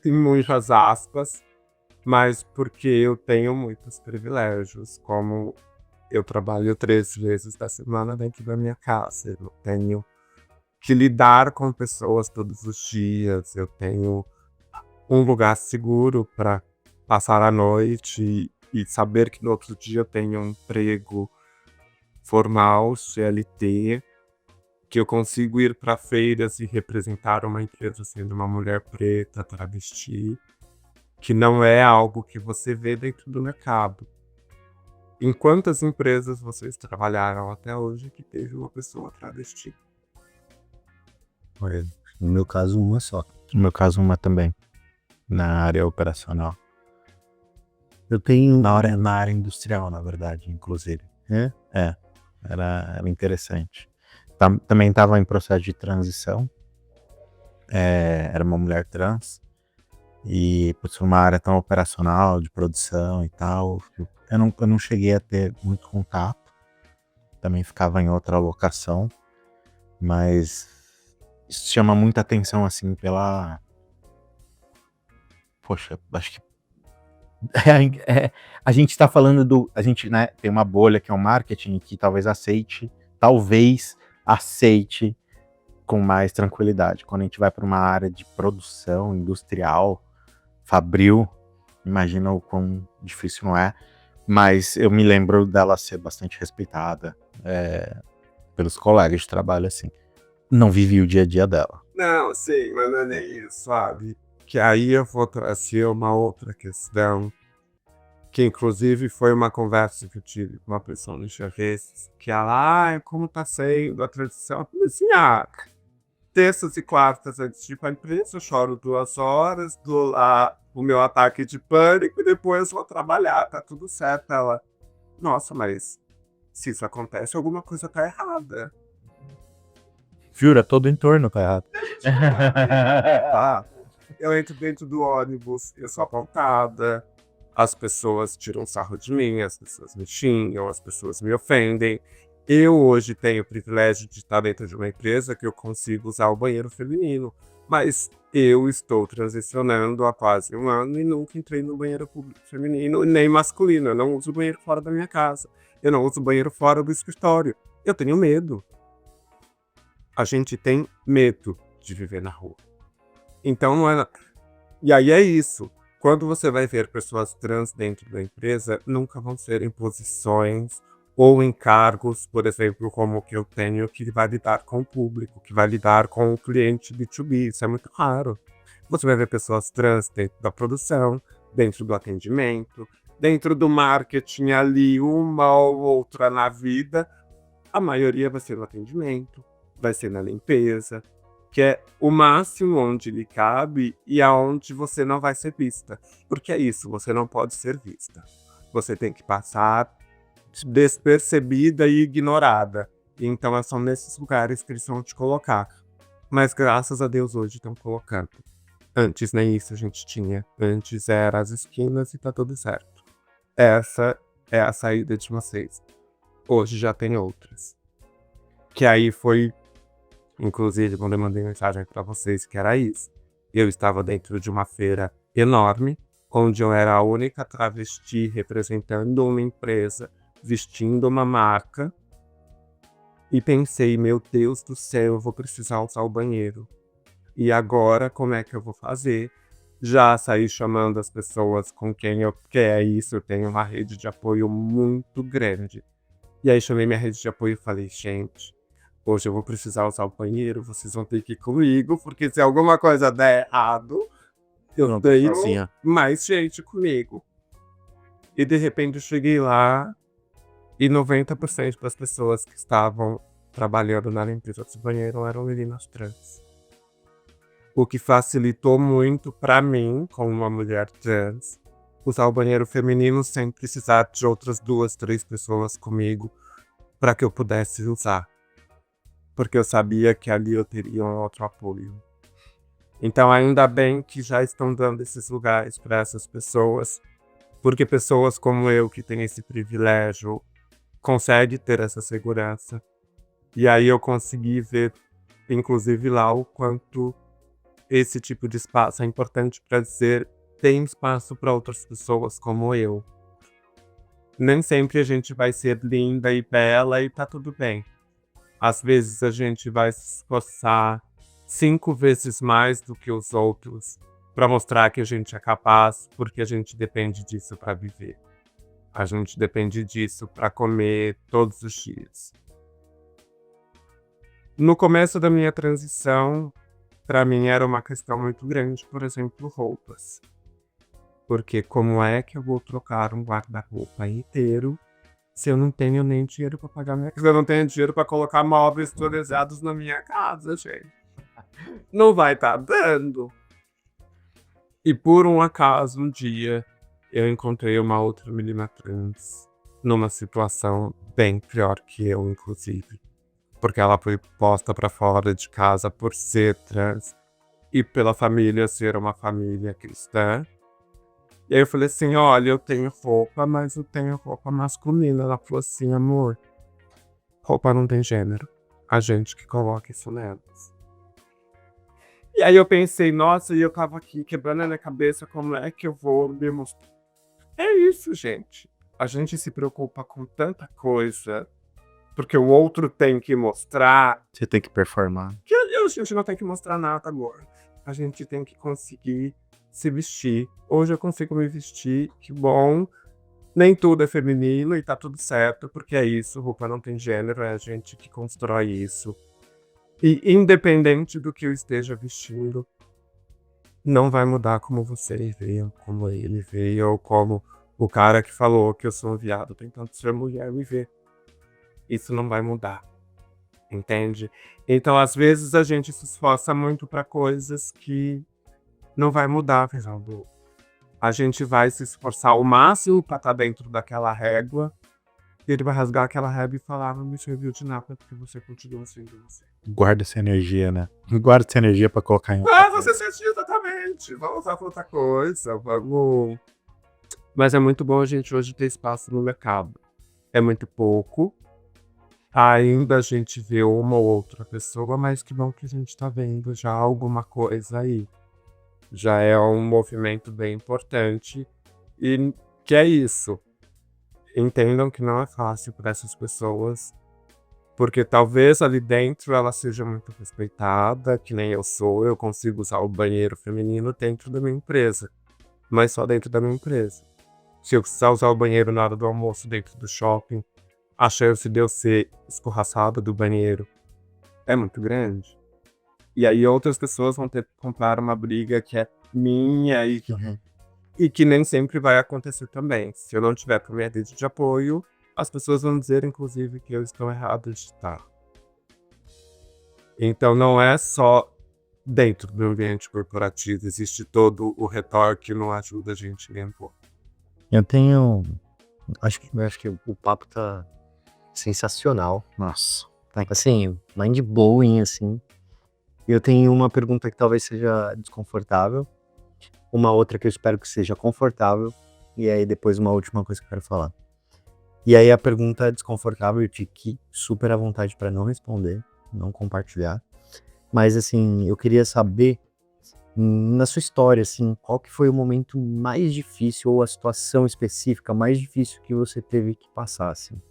em muitas aspas, mas porque eu tenho muitos privilégios, como eu trabalho 3 vezes da semana dentro da minha casa, eu não tenho que lidar com pessoas todos os dias, eu tenho um lugar seguro para passar a noite e saber que no outro dia eu tenho um emprego formal, CLT, que eu consigo ir para feiras e representar uma empresa sendo uma mulher preta, travesti, que não é algo que você vê dentro do mercado. Em quantas empresas vocês trabalharam até hoje que teve uma pessoa travesti? Olha, no meu caso, uma só. No meu caso, uma também. Na área operacional. Eu tenho. Na área industrial, na verdade, inclusive. É? Era interessante. Também estava em processo de transição. Era uma mulher trans. E por ser uma área tão operacional, de produção e tal, eu não cheguei a ter muito contato. Também ficava em outra locação. Mas isso chama muita atenção, assim, pela... Poxa, acho que a gente tá falando a gente, né, tem uma bolha que é o marketing que talvez aceite com mais tranquilidade. Quando a gente vai para uma área de produção industrial, fabril, imagina o quão difícil não é, mas eu me lembro dela ser bastante respeitada pelos colegas de trabalho, assim. Não vivi o dia a dia dela. Não, sim, mas não é nem isso, sabe? Que aí eu vou trazer uma outra questão, que inclusive foi uma conversa que eu tive com uma pessoa no Chaves, que ela, como tá sendo a transição? Eu falei assim, terças e quartas antes de ir pra empresa, eu choro 2 horas, dou lá o meu ataque de pânico e depois vou trabalhar, tá tudo certo. Ela, nossa, mas se isso acontece, alguma coisa tá errada. Jura, todo o entorno tá errado. Tá? Eu entro dentro do ônibus, eu sou apontada, as pessoas tiram sarro de mim, as pessoas me xingam, as pessoas me ofendem. Eu hoje tenho o privilégio de estar dentro de uma empresa que eu consigo usar o banheiro feminino, mas eu estou transicionando há quase 1 ano e nunca entrei no banheiro público feminino, nem masculino. Eu não uso o banheiro fora da minha casa, eu não uso o banheiro fora do escritório. Eu tenho medo. A gente tem medo de viver na rua. Então não é. E aí é isso. Quando você vai ver pessoas trans dentro da empresa, nunca vão ser em posições ou em cargos, por exemplo, como o que eu tenho, que vai lidar com o público, que vai lidar com o cliente B2B. Isso é muito raro. Você vai ver pessoas trans dentro da produção, dentro do atendimento, dentro do marketing ali, uma ou outra na vida. A maioria vai ser no atendimento, vai ser na limpeza, que é o máximo onde lhe cabe e aonde você não vai ser vista. Porque é isso, você não pode ser vista. Você tem que passar despercebida e ignorada. Então são nesses lugares que eles vão te colocar. Mas graças a Deus hoje estão colocando. Antes nem isso a gente tinha. Antes era as esquinas e tá tudo certo. Essa é a saída de vocês. Hoje já tem outras. Que aí foi... Inclusive, quando eu mandei mensagem para vocês, que era isso. Eu estava dentro de uma feira enorme, onde eu era a única travesti representando uma empresa, vestindo uma marca. E pensei, meu Deus do céu, eu vou precisar usar o banheiro. E agora, como é que eu vou fazer? Já saí chamando as pessoas com quem eu quero isso. Eu tenho uma rede de apoio muito grande. E aí chamei minha rede de apoio e falei, gente... Hoje eu vou precisar usar o banheiro, vocês vão ter que ir comigo, porque se alguma coisa der errado, eu tenho mais gente comigo. E de repente eu cheguei lá e 90% das pessoas que estavam trabalhando na limpeza do banheiro eram meninas trans. O que facilitou muito para mim, como uma mulher trans, usar o banheiro feminino sem precisar de outras 2, 3 pessoas comigo para que eu pudesse usar. Porque eu sabia que ali eu teria um outro apoio. Então ainda bem que já estão dando esses lugares para essas pessoas, porque pessoas como eu, que têm esse privilégio, conseguem ter essa segurança. E aí eu consegui ver, inclusive lá, o quanto esse tipo de espaço é importante para dizer tem espaço para outras pessoas como eu. Nem sempre a gente vai ser linda e bela e tá tudo bem. Às vezes a gente vai se esforçar 5 vezes mais do que os outros para mostrar que a gente é capaz, porque a gente depende disso para viver. A gente depende disso para comer todos os dias. No começo da minha transição, para mim era uma questão muito grande, por exemplo, roupas. Porque como é que eu vou trocar um guarda-roupa inteiro se eu não tenho nem dinheiro para pagar minha casa? Eu não tenho dinheiro para colocar móveis planejados na minha casa, gente. Não vai estar dando. E por um acaso, um dia, eu encontrei uma outra menina trans numa situação bem pior que eu, inclusive. Porque ela foi posta para fora de casa por ser trans e pela família ser uma família cristã. E aí eu falei assim, olha, eu tenho roupa, mas eu tenho roupa masculina. Ela falou assim, amor, roupa não tem gênero. A gente que coloca isso nelas. E aí eu pensei, nossa, e eu tava aqui quebrando a minha cabeça, como é que eu vou me mostrar? É isso, gente. A gente se preocupa com tanta coisa, porque o outro tem que mostrar. Você tem que performar. Que a gente não tem que mostrar nada agora. A gente tem que conseguir se vestir. Hoje eu consigo me vestir, que bom. Nem tudo é feminino e tá tudo certo, porque é isso, roupa não tem gênero, é a gente que constrói isso. E independente do que eu esteja vestindo, não vai mudar como você veio, como ele veio, ou como o cara que falou que eu sou um viado tentando ser mulher me vê. Isso não vai mudar, entende? Então, às vezes, a gente se esforça muito para coisas que não vai mudar, Fernando. A gente vai se esforçar ao máximo para estar dentro daquela régua, e ele vai rasgar aquela régua e falar, não me serviu de nada, porque você continua sendo você. Guarda essa energia, né? Guarda essa energia pra colocar em outra Ah, coisa. você sentiu exatamente. Vamos usar pra outra coisa, vamos... Mas é muito bom a gente hoje ter espaço no mercado. É muito pouco. Ainda a gente vê uma ou outra pessoa, mas que bom que a gente tá vendo já alguma coisa aí. Já é um movimento bem importante. E que é isso. Entendam que não é fácil para essas pessoas, porque talvez ali dentro ela seja muito respeitada, que nem eu sou, eu consigo usar o banheiro feminino dentro da minha empresa, mas só dentro da minha empresa. Se eu precisar usar o banheiro na hora do almoço dentro do shopping, a chance de eu ser escorraçada do banheiro é muito grande. E aí outras pessoas vão ter que comprar uma briga que é minha e que nem sempre vai acontecer também. Se eu não tiver com a minha rede de apoio, as pessoas vão dizer, inclusive, que eu estou errado de estar. Então não é só dentro do ambiente corporativo, existe todo o redor que não ajuda a gente nem um pouco. Eu tenho. Acho que o papo tá sensacional. Nossa. Assim, mind blowing, assim. Eu tenho uma pergunta que talvez seja desconfortável. Uma outra que eu espero que seja confortável. E aí depois uma última coisa que eu quero falar. E aí a pergunta é desconfortável, eu fiquei super à vontade para não responder, não compartilhar. Mas assim, eu queria saber, na sua história, assim, qual que foi o momento mais difícil ou a situação específica mais difícil que você teve que passar, assim?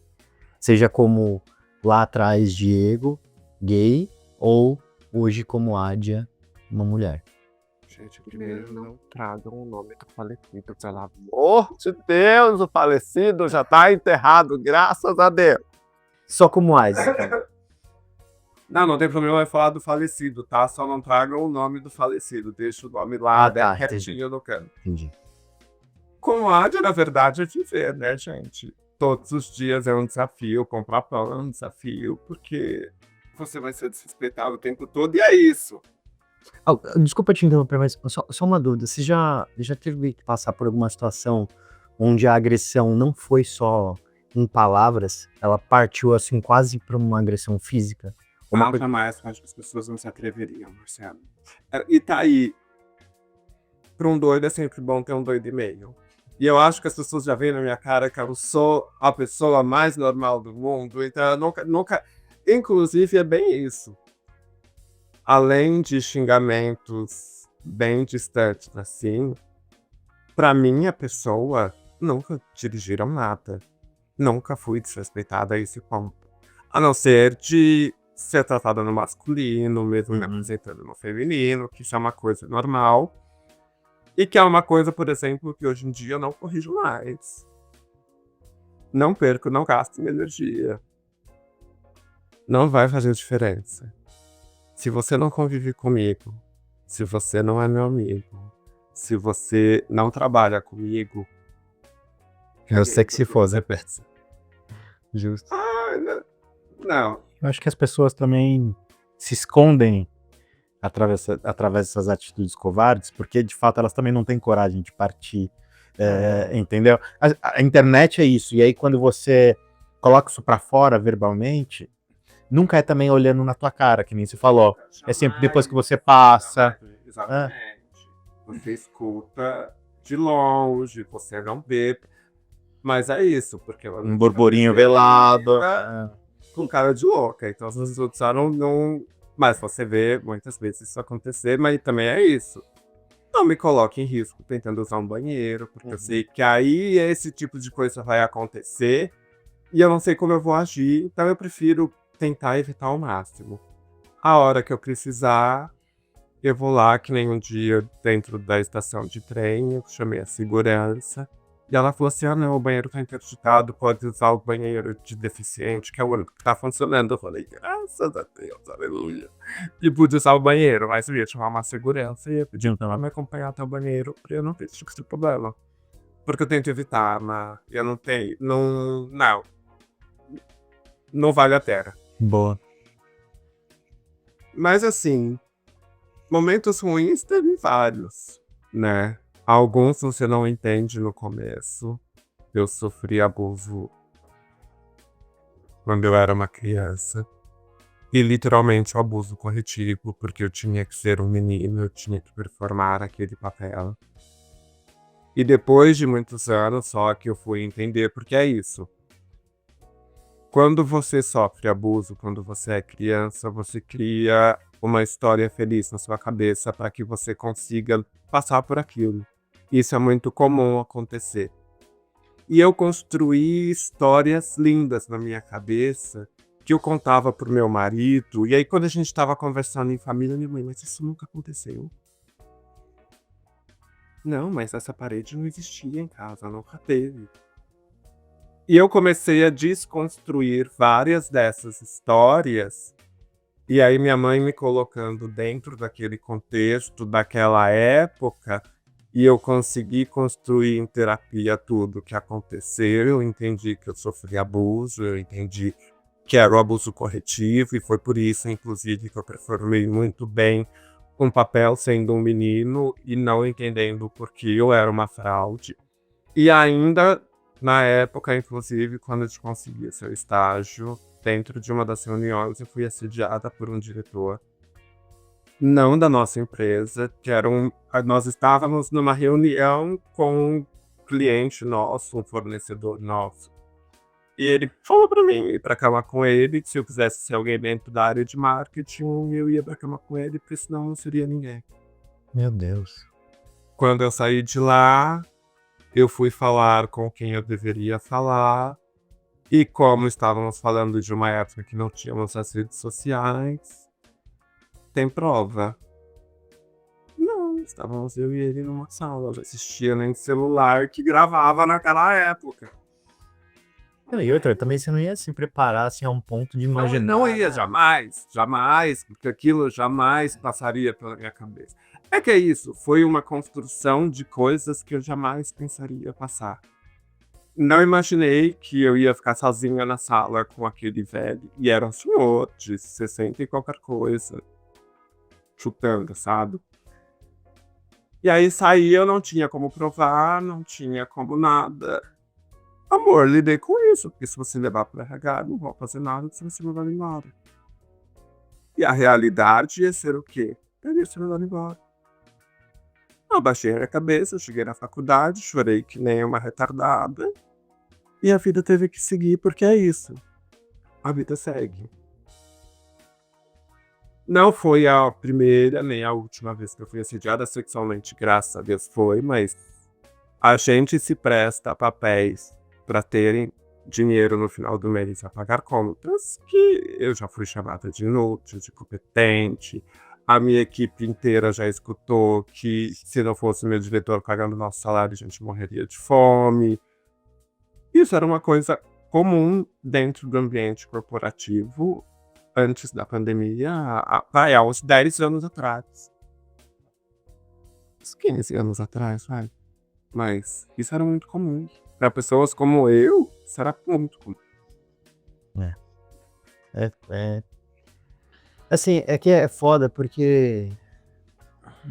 Seja como lá atrás Diego, gay, ou hoje como Ádia, uma mulher. Gente, primeiro não tragam o nome do falecido, pelo amor de Deus, o falecido já tá enterrado, graças a Deus. Só como Ádia. Não tem problema falar do falecido, tá? Só não tragam o nome do falecido, deixa o nome lá, Ah, tá, retinho no canto. Entendi. Com áudio, na verdade, é viver, né, gente? Todos os dias é um desafio, comprar pão é um desafio, porque você vai ser desrespeitado o tempo todo, e é isso. Desculpa te interromper, mas só uma dúvida. Você já teve que passar por alguma situação onde a agressão não foi só em palavras, ela partiu assim quase para uma agressão física? Uma coisa... Jamais, acho que as pessoas não se atreveriam, Marcelo. E tá aí. Para um doido é sempre bom ter um doido e meio. E eu acho que as pessoas já veem na minha cara que eu sou a pessoa mais normal do mundo, então eu nunca... Inclusive, é bem isso. Além de xingamentos bem distantes, assim, pra mim, a pessoa nunca dirigiram nada. Nunca fui desrespeitada a esse ponto. A não ser de ser tratada no masculino, mesmo me apresentando no feminino, que isso é uma coisa normal. E que é uma coisa, por exemplo, que hoje em dia eu não corrijo mais. Não perco, não gasto minha energia. Não vai fazer diferença. Se você não convive comigo, se você não é meu amigo, se você não trabalha comigo... Eu sei que se for, né? pensa. Justo. Não. Eu acho que as pessoas também se escondem através dessas atitudes covardes, porque de fato elas também não têm coragem de partir, entendeu? A internet é isso, e aí quando você coloca isso pra fora verbalmente, nunca é também olhando na tua cara, que nem você falou, é sempre depois que você passa. Exatamente. Você escuta de longe, você não vê, mas é isso, porque... Um burburinho velado. Com cara de louca, então as pessoas já não... Mas você vê muitas vezes isso acontecer, mas também é isso. Não me coloque em risco tentando usar um banheiro, porque eu sei que aí esse tipo de coisa vai acontecer e eu não sei como eu vou agir, então eu prefiro tentar evitar ao máximo. A hora que eu precisar, eu vou lá, que nem um dia dentro da estação de trem, eu chamei a segurança e ela falou assim: não, o banheiro tá interditado, pode usar o banheiro de deficiente, que é o único que tá funcionando. Eu falei, graças a Deus, aleluia. E pude usar o banheiro, mas eu ia chamar uma segurança e ia pedir pra ela me acompanhar até o banheiro, pra eu não ter esse problema. Porque eu tento evitar, mas eu não tenho, não vale a pena. Boa. Mas assim, momentos ruins teve vários, né? Alguns você não entende no começo. Eu sofri abuso quando eu era uma criança. E literalmente o abuso corretivo, porque eu tinha que ser um menino, eu tinha que performar aquele papel. E depois de muitos anos só que eu fui entender porque é isso. Quando você sofre abuso, quando você é criança, você cria uma história feliz na sua cabeça para que você consiga passar por aquilo. Isso é muito comum acontecer. E eu construí histórias lindas na minha cabeça que eu contava pro meu marido. E aí quando a gente estava conversando em família, minha mãe, mas isso nunca aconteceu. Não, mas essa parede não existia em casa, nunca teve. E eu comecei a desconstruir várias dessas histórias. E aí minha mãe me colocando dentro daquele contexto, daquela época, e eu consegui construir em terapia tudo o que aconteceu. Eu entendi que eu sofri abuso, eu entendi que era o abuso corretivo, e foi por isso, inclusive, que eu performei muito bem um papel sendo um menino e não entendendo por que eu era uma fraude. E ainda, na época, inclusive, quando eu consegui seu estágio, dentro de uma das reuniões, eu fui assediada por um diretor, não da nossa empresa, que era nós estávamos numa reunião com um cliente nosso, um fornecedor nosso. E ele falou pra mim ir pra cama com ele, que se eu quisesse ser alguém dentro da área de marketing, eu ia pra cama com ele, porque senão não seria ninguém. Meu Deus. Quando eu saí de lá, eu fui falar com quem eu deveria falar. E como estávamos falando de uma época que não tínhamos as redes sociais, tem prova. Não, estávamos eu e ele numa sala, não existia nem celular que gravava naquela época. E outra, também você não ia se preparar assim a um ponto de imaginar. Não ia, jamais, porque aquilo jamais passaria pela minha cabeça. É que é isso, foi uma construção de coisas que eu jamais pensaria passar. Não imaginei que eu ia ficar sozinha na sala com aquele velho. E era um senhor de 60 e qualquer coisa, chutando, sabe? E aí saí, eu não tinha como provar, não tinha como nada. Amor, lidei com isso, porque se você levar pro RH, não vou fazer nada se você me mandar embora. E a realidade ia ser o quê? Eu ia ser mandado embora. Eu abaixei a cabeça, cheguei na faculdade, chorei que nem uma retardada. E a vida teve que seguir, porque é isso. A vida segue. Não foi a primeira nem a última vez que eu fui assediada sexualmente, graças a Deus foi, mas a gente se presta a papéis para terem dinheiro no final do mês a pagar contas, que eu já fui chamada de inútil, de competente. A minha equipe inteira já escutou que se não fosse meu diretor pagando nosso salário, a gente morreria de fome. Isso era uma coisa comum dentro do ambiente corporativo antes da pandemia, há uns 10 anos atrás. Uns 15 anos atrás, vai. Mas isso era muito comum. Para pessoas como eu, isso era muito comum. Assim, é que é foda porque,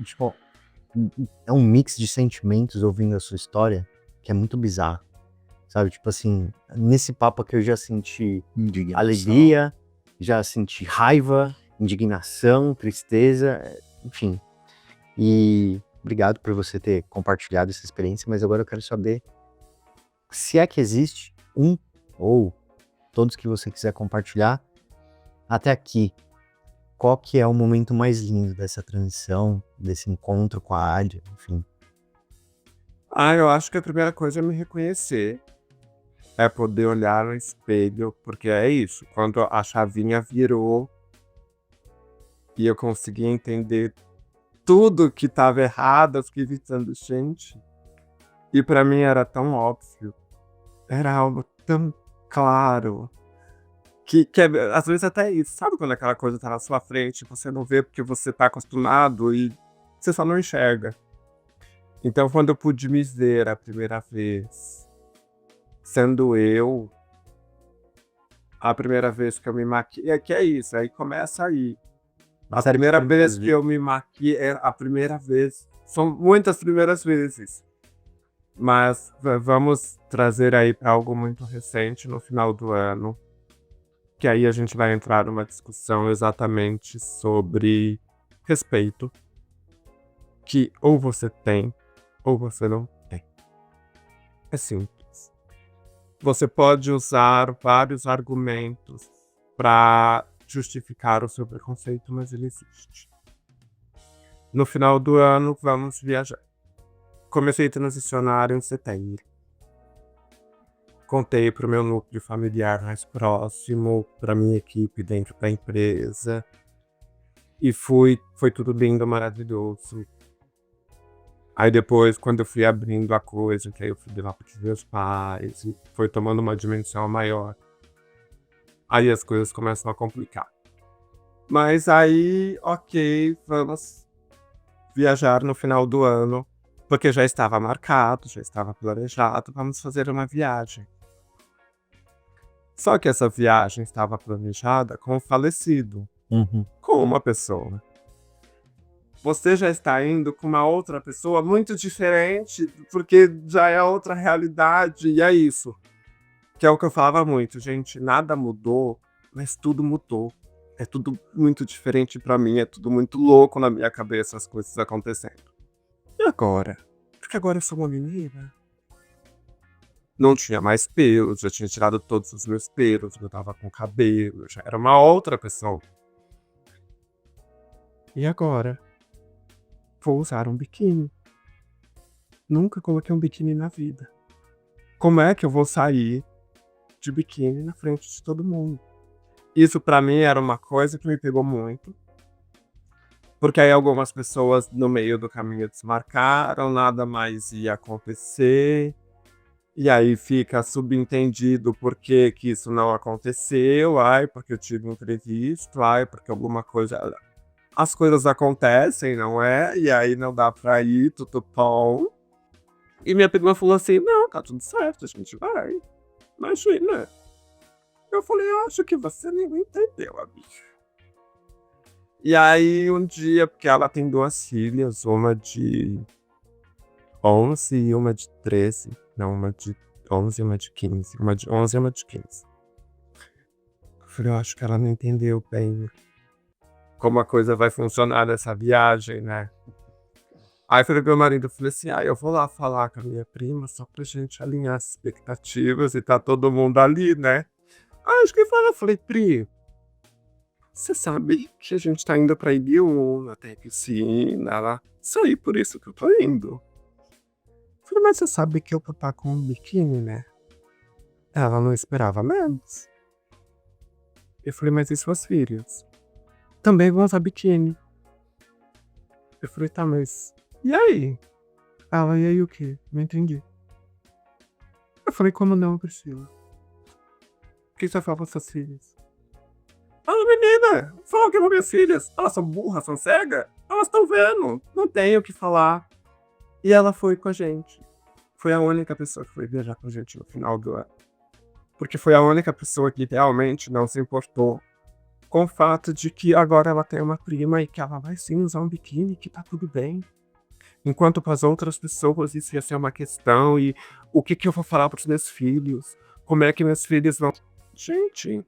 tipo, é um mix de sentimentos ouvindo a sua história que é muito bizarro, sabe? Tipo assim, nesse papo aqui eu já senti alegria, já senti raiva, indignação, tristeza, enfim. E obrigado por você ter compartilhado essa experiência, mas agora eu quero saber se é que existe um ou todos que você quiser compartilhar até aqui. Qual que é o momento mais lindo dessa transição, desse encontro com a Adria, enfim? Eu acho que a primeira coisa é me reconhecer. É poder olhar no espelho, porque é isso. Quando a chavinha virou e eu consegui entender tudo que estava errado, eu fiquei pensando, gente. E pra mim era tão óbvio. Era algo tão claro. Que às vezes até é isso. Sabe quando aquela coisa tá na sua frente, você não vê porque você tá acostumado e você só não enxerga. Então quando eu pude me ver a primeira vez, sendo eu, a primeira vez que eu me maquiei, que é isso, aí começa aí. A primeira vez que eu me maquiei, é a primeira vez. São muitas primeiras vezes. Mas vamos trazer aí para algo muito recente no final do ano. Que aí a gente vai entrar numa discussão exatamente sobre respeito. Que ou você tem, ou você não tem. É simples. Você pode usar vários argumentos para justificar o seu preconceito, mas ele existe. No final do ano, vamos viajar. Comecei a transicionar em setembro. Contei para o meu núcleo familiar mais próximo, para minha equipe dentro da empresa. E foi tudo lindo, maravilhoso. Aí depois, quando eu fui abrindo a coisa, que aí eu fui levar para os meus pais, e foi tomando uma dimensão maior. Aí as coisas começam a complicar. Mas aí, ok, vamos viajar no final do ano, porque já estava marcado, já estava planejado, vamos fazer uma viagem. Só que essa viagem estava planejada com o falecido, com uma pessoa. Você já está indo com uma outra pessoa muito diferente, porque já é outra realidade, e é isso. Que é o que eu falava muito, gente, nada mudou, mas tudo mudou. É tudo muito diferente pra mim, é tudo muito louco na minha cabeça, as coisas acontecendo. E agora? Porque agora eu sou uma menina. Não tinha mais pelos, já tinha tirado todos os meus pelos, eu tava com cabelo, já era uma outra pessoa. E agora? Vou usar um biquíni. Nunca coloquei um biquíni na vida. Como é que eu vou sair de biquíni na frente de todo mundo? Isso pra mim era uma coisa que me pegou muito. Porque aí algumas pessoas no meio do caminho desmarcaram, nada mais ia acontecer. E aí fica subentendido por que isso não aconteceu. Porque eu tive um imprevisto. Porque alguma coisa... as coisas acontecem, não é? E aí não dá pra ir, tudo bom. E minha prima falou assim, não, tá tudo certo, a gente vai. Imagina. Eu falei, eu acho que você nem entendeu, amiga. E aí um dia, porque ela tem 2 filhas, uma de 11 e uma de 13. Não, uma de 11 e uma de 15. Uma de 11 e uma de 15. Eu falei, eu acho que ela não entendeu bem como a coisa vai funcionar nessa viagem, né? Aí eu falei pro meu marido, eu falei assim, eu vou lá falar com a minha prima só pra gente alinhar as expectativas e tá todo mundo ali, né? Aí acho que ele falou, eu falei, Pri, você sabe que a gente tá indo pra Ibiúna, tem piscina lá. Só aí por isso que eu tô indo. Eu falei, mas você sabe que eu vou estar com um biquíni, né? Ela não esperava menos. Eu falei, mas e suas filhas? Também vão usar biquíni. Eu falei, tá, mas e aí? Ela, e aí o quê? Não entendi. Eu falei, como não, Priscila? O que você vai falar para suas filhas? Menina, fala o que para minhas filhas? Elas são burras, são cegas? Elas estão vendo, não tem o que falar. E ela foi com a gente. Foi a única pessoa que foi viajar com a gente no final do ano. Porque foi a única pessoa que realmente não se importou com o fato de que agora ela tem uma prima e que ela vai sim usar um biquíni, que tá tudo bem. Enquanto para as outras pessoas isso ia ser uma questão e o que eu vou falar para os meus filhos? Como é que meus filhos vão... Gente,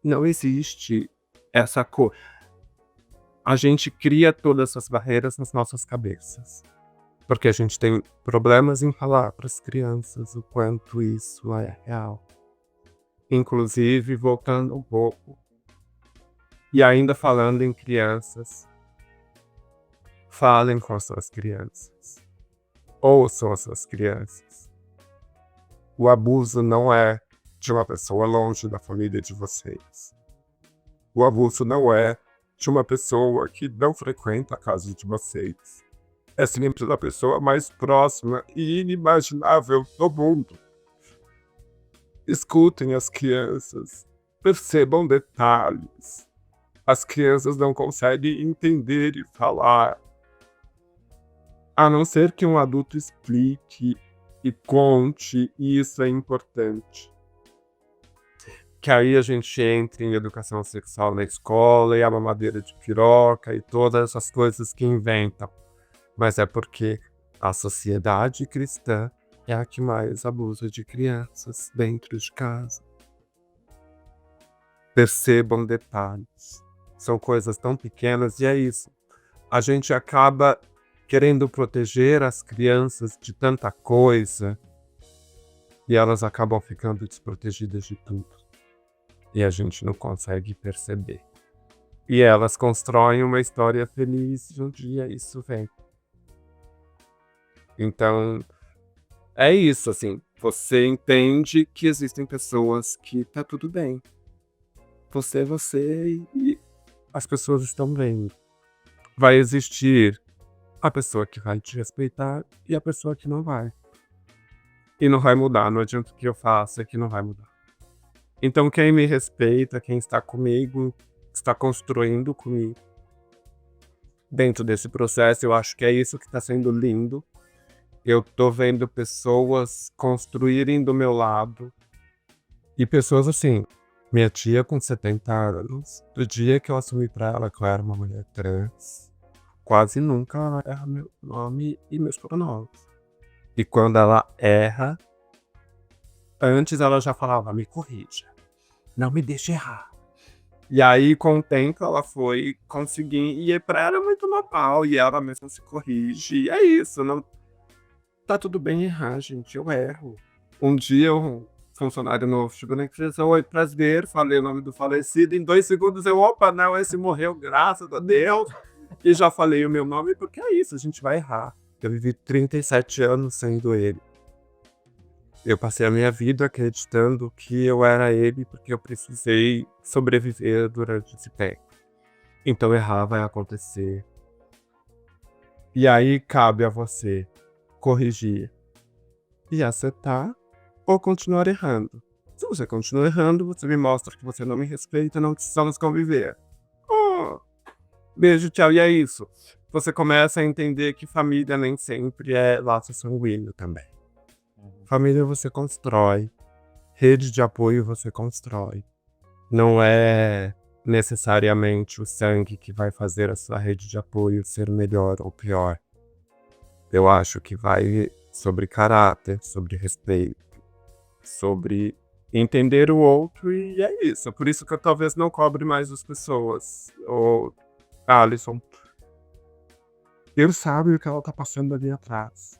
não existe essa coisa. A gente cria todas essas barreiras nas nossas cabeças. Porque a gente tem problemas em falar para as crianças o quanto isso é real. Inclusive, voltando um pouco, e ainda falando em crianças, falem com suas crianças. Ouçam as suas crianças. O abuso não é de uma pessoa longe da família de vocês. O abuso não é de uma pessoa que não frequenta a casa de vocês. É sempre da pessoa mais próxima e inimaginável do mundo. Escutem as crianças. Percebam detalhes. As crianças não conseguem entender e falar. A não ser que um adulto explique e conte, e isso é importante. Que aí a gente entre em educação sexual na escola e a mamadeira de piroca e todas essas coisas que inventam. Mas é porque a sociedade cristã é a que mais abusa de crianças dentro de casa. Percebam detalhes. São coisas tão pequenas e é isso. A gente acaba querendo proteger as crianças de tanta coisa e elas acabam ficando desprotegidas de tudo. E a gente não consegue perceber. E elas constroem uma história feliz e um dia isso vem. Então, é isso, assim. Você entende que existem pessoas que tá tudo bem. Você é você e as pessoas estão vendo. Vai existir a pessoa que vai te respeitar e a pessoa que não vai. E não vai mudar, não adianta o que eu faça que não vai mudar. Então quem me respeita, quem está comigo, está construindo comigo. Dentro desse processo, eu acho que é isso que está sendo lindo. Eu tô vendo pessoas construírem do meu lado. E pessoas assim, minha tia com 70 anos, do dia que eu assumi pra ela que eu era uma mulher trans, quase nunca ela erra meu nome e meus pronomes. E quando ela erra, antes ela já falava, me corrija, não me deixe errar. E aí, com o tempo, ela foi conseguindo, e pra ela é muito normal, e ela mesma se corrige, e é isso, não tá tudo bem errar, gente, eu erro. Um dia, um funcionário novo chegou na empresa, oi, prazer, falei o nome do falecido, em 2 segundos eu, opa, não, esse morreu, graças a Deus, e já falei o meu nome, porque é isso, a gente vai errar. Eu vivi 37 anos sendo ele. Eu passei a minha vida acreditando que eu era ele porque eu precisei sobreviver durante esse tempo. Então errar vai acontecer. E aí cabe a você corrigir e acertar ou continuar errando. Se você continua errando, você me mostra que você não me respeita, não precisamos conviver. Oh, Beijo, tchau. E é isso. Você começa a entender que família nem sempre é laço sanguíneo também. Família você constrói. Rede de apoio você constrói. Não é necessariamente o sangue que vai fazer a sua rede de apoio ser melhor ou pior. Eu acho que vai sobre caráter, sobre respeito, sobre entender o outro, e é isso. Por isso que eu talvez não cobre mais as pessoas. Ou Alisson, Deus sabe o que ela tá passando ali atrás.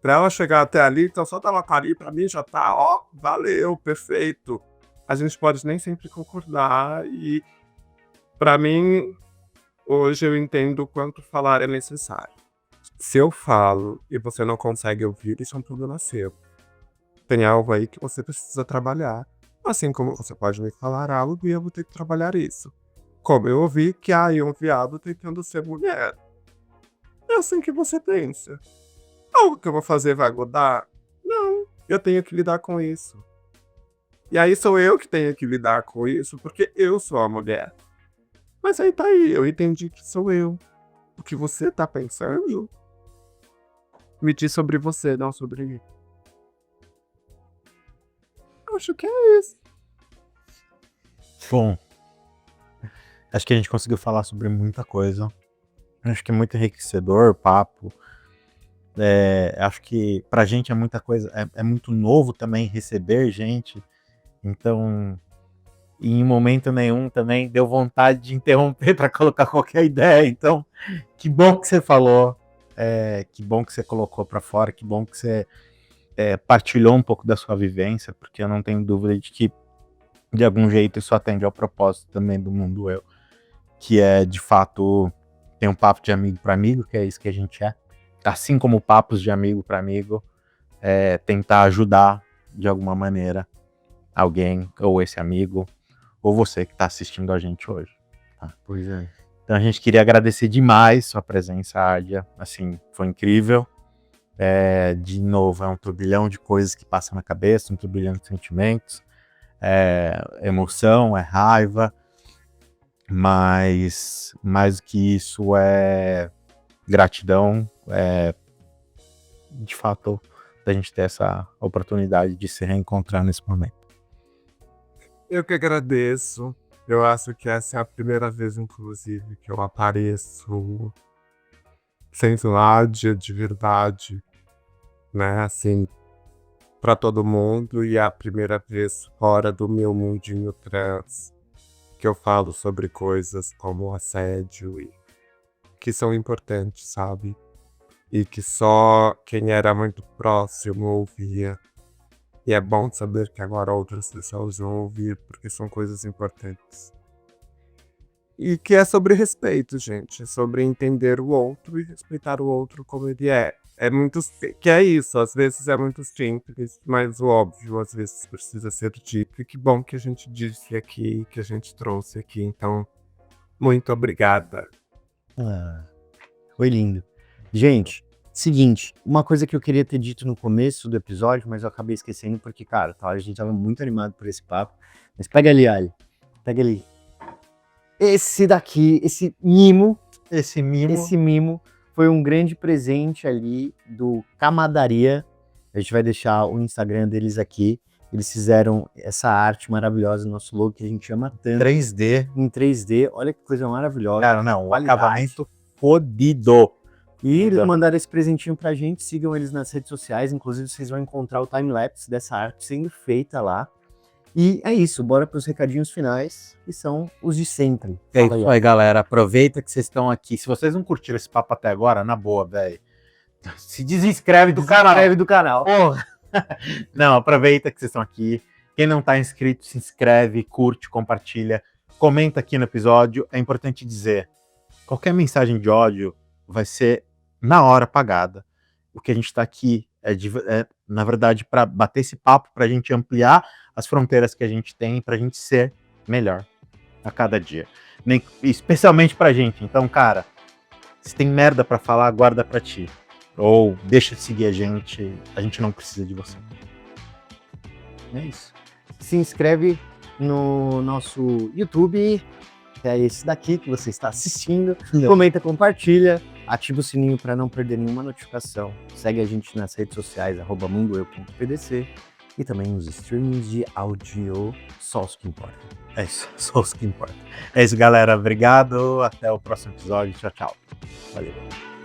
Pra ela chegar até ali, então só dela estar ali, pra mim já tá, ó, valeu, perfeito. A gente pode nem sempre concordar e, pra mim, hoje eu entendo o quanto falar é necessário. Se eu falo e você não consegue ouvir, isso é um problema seu. Tem algo aí que você precisa trabalhar. Assim como você pode me falar algo e eu vou ter que trabalhar isso. Como eu ouvi que há aí um viado tentando ser mulher. É assim que você pensa. Algo que eu vou fazer vai mudar? Não, eu tenho que lidar com isso. E aí sou eu que tenho que lidar com isso, porque eu sou a mulher. Mas aí tá aí, eu entendi que sou eu. O que você tá pensando? Me diz sobre você, não sobre mim. Acho que é isso. Bom, acho que a gente conseguiu falar sobre muita coisa. Acho que é muito enriquecedor o papo. Acho que pra gente é muita coisa, é muito novo também receber gente. Então, em momento nenhum também deu vontade de interromper para colocar qualquer ideia. Então, que bom que você falou, que bom que você colocou para fora, que bom que você partilhou um pouco da sua vivência, porque eu não tenho dúvida de que, de algum jeito, isso atende ao propósito também do Mundo Eu, que é, de fato, ter um papo de amigo para amigo, que é isso que a gente é. Assim como papos de amigo para amigo, tentar ajudar, de alguma maneira, alguém, ou esse amigo, ou você que está assistindo a gente hoje. Tá? Pois é. Então a gente queria agradecer demais sua presença, Ádia. Assim, foi incrível. De novo, é um turbilhão de coisas que passam na cabeça, um turbilhão de sentimentos, emoção, raiva, mas mais do que isso é gratidão, de fato, da gente ter essa oportunidade de se reencontrar nesse momento. Eu que agradeço. Eu acho que essa é a primeira vez, inclusive, que eu apareço sendo Nádia de verdade, né? Assim, pra todo mundo. E é a primeira vez fora do meu mundinho trans que eu falo sobre coisas como assédio e que são importantes, sabe? E que só quem era muito próximo ouvia. E é bom saber que agora outras pessoas vão ouvir, porque são coisas importantes. E que é sobre respeito, gente. É sobre entender o outro e respeitar o outro como ele é. Que é isso, às vezes é muito simples, mas o óbvio às vezes precisa ser dito. E que bom que a gente disse aqui, que a gente trouxe aqui. Então, muito obrigada. Foi lindo. Gente, seguinte, uma coisa que eu queria ter dito no começo do episódio, mas eu acabei esquecendo porque, cara, a gente tava muito animado por esse papo. Mas pega ali, Ali. Pega ali. Esse daqui, esse mimo foi um grande presente ali do Camadaria. A gente vai deixar o Instagram deles aqui. Eles fizeram essa arte maravilhosa, nosso logo que a gente ama tanto. 3D. Em 3D, olha que coisa maravilhosa. Cara, não, o Qualidade. acabamento fodido. E eles mandaram esse presentinho pra gente, sigam eles nas redes sociais, inclusive vocês vão encontrar o time-lapse dessa arte sendo feita lá. E é isso, bora pros recadinhos finais, que são os de sempre. É Fala isso aí, galera. Aproveita que vocês estão aqui. Se vocês não curtiram esse papo até agora, na boa, velho. Se desinscreve do canal. Inscreve do canal. Porra. Não, aproveita que vocês estão aqui. Quem não tá inscrito, se inscreve, curte, compartilha, comenta aqui no episódio. É importante dizer, qualquer mensagem de ódio vai ser na hora apagada. O que a gente tá aqui na verdade, para bater esse papo, pra gente ampliar as fronteiras que a gente tem, pra gente ser melhor a cada dia. Especialmente pra gente. Então, cara, se tem merda pra falar, guarda pra ti. Ou deixa de seguir a gente não precisa de você. É isso. Se inscreve no nosso YouTube, que é esse daqui que você está assistindo. Comenta, compartilha, ativa o sininho para não perder nenhuma notificação. Segue a gente nas redes sociais, @mundoeu.pdc e também nos streamings de áudio, só os que importam. É isso, só os que importam. É isso, galera. Obrigado. Até o próximo episódio. Tchau, tchau. Valeu.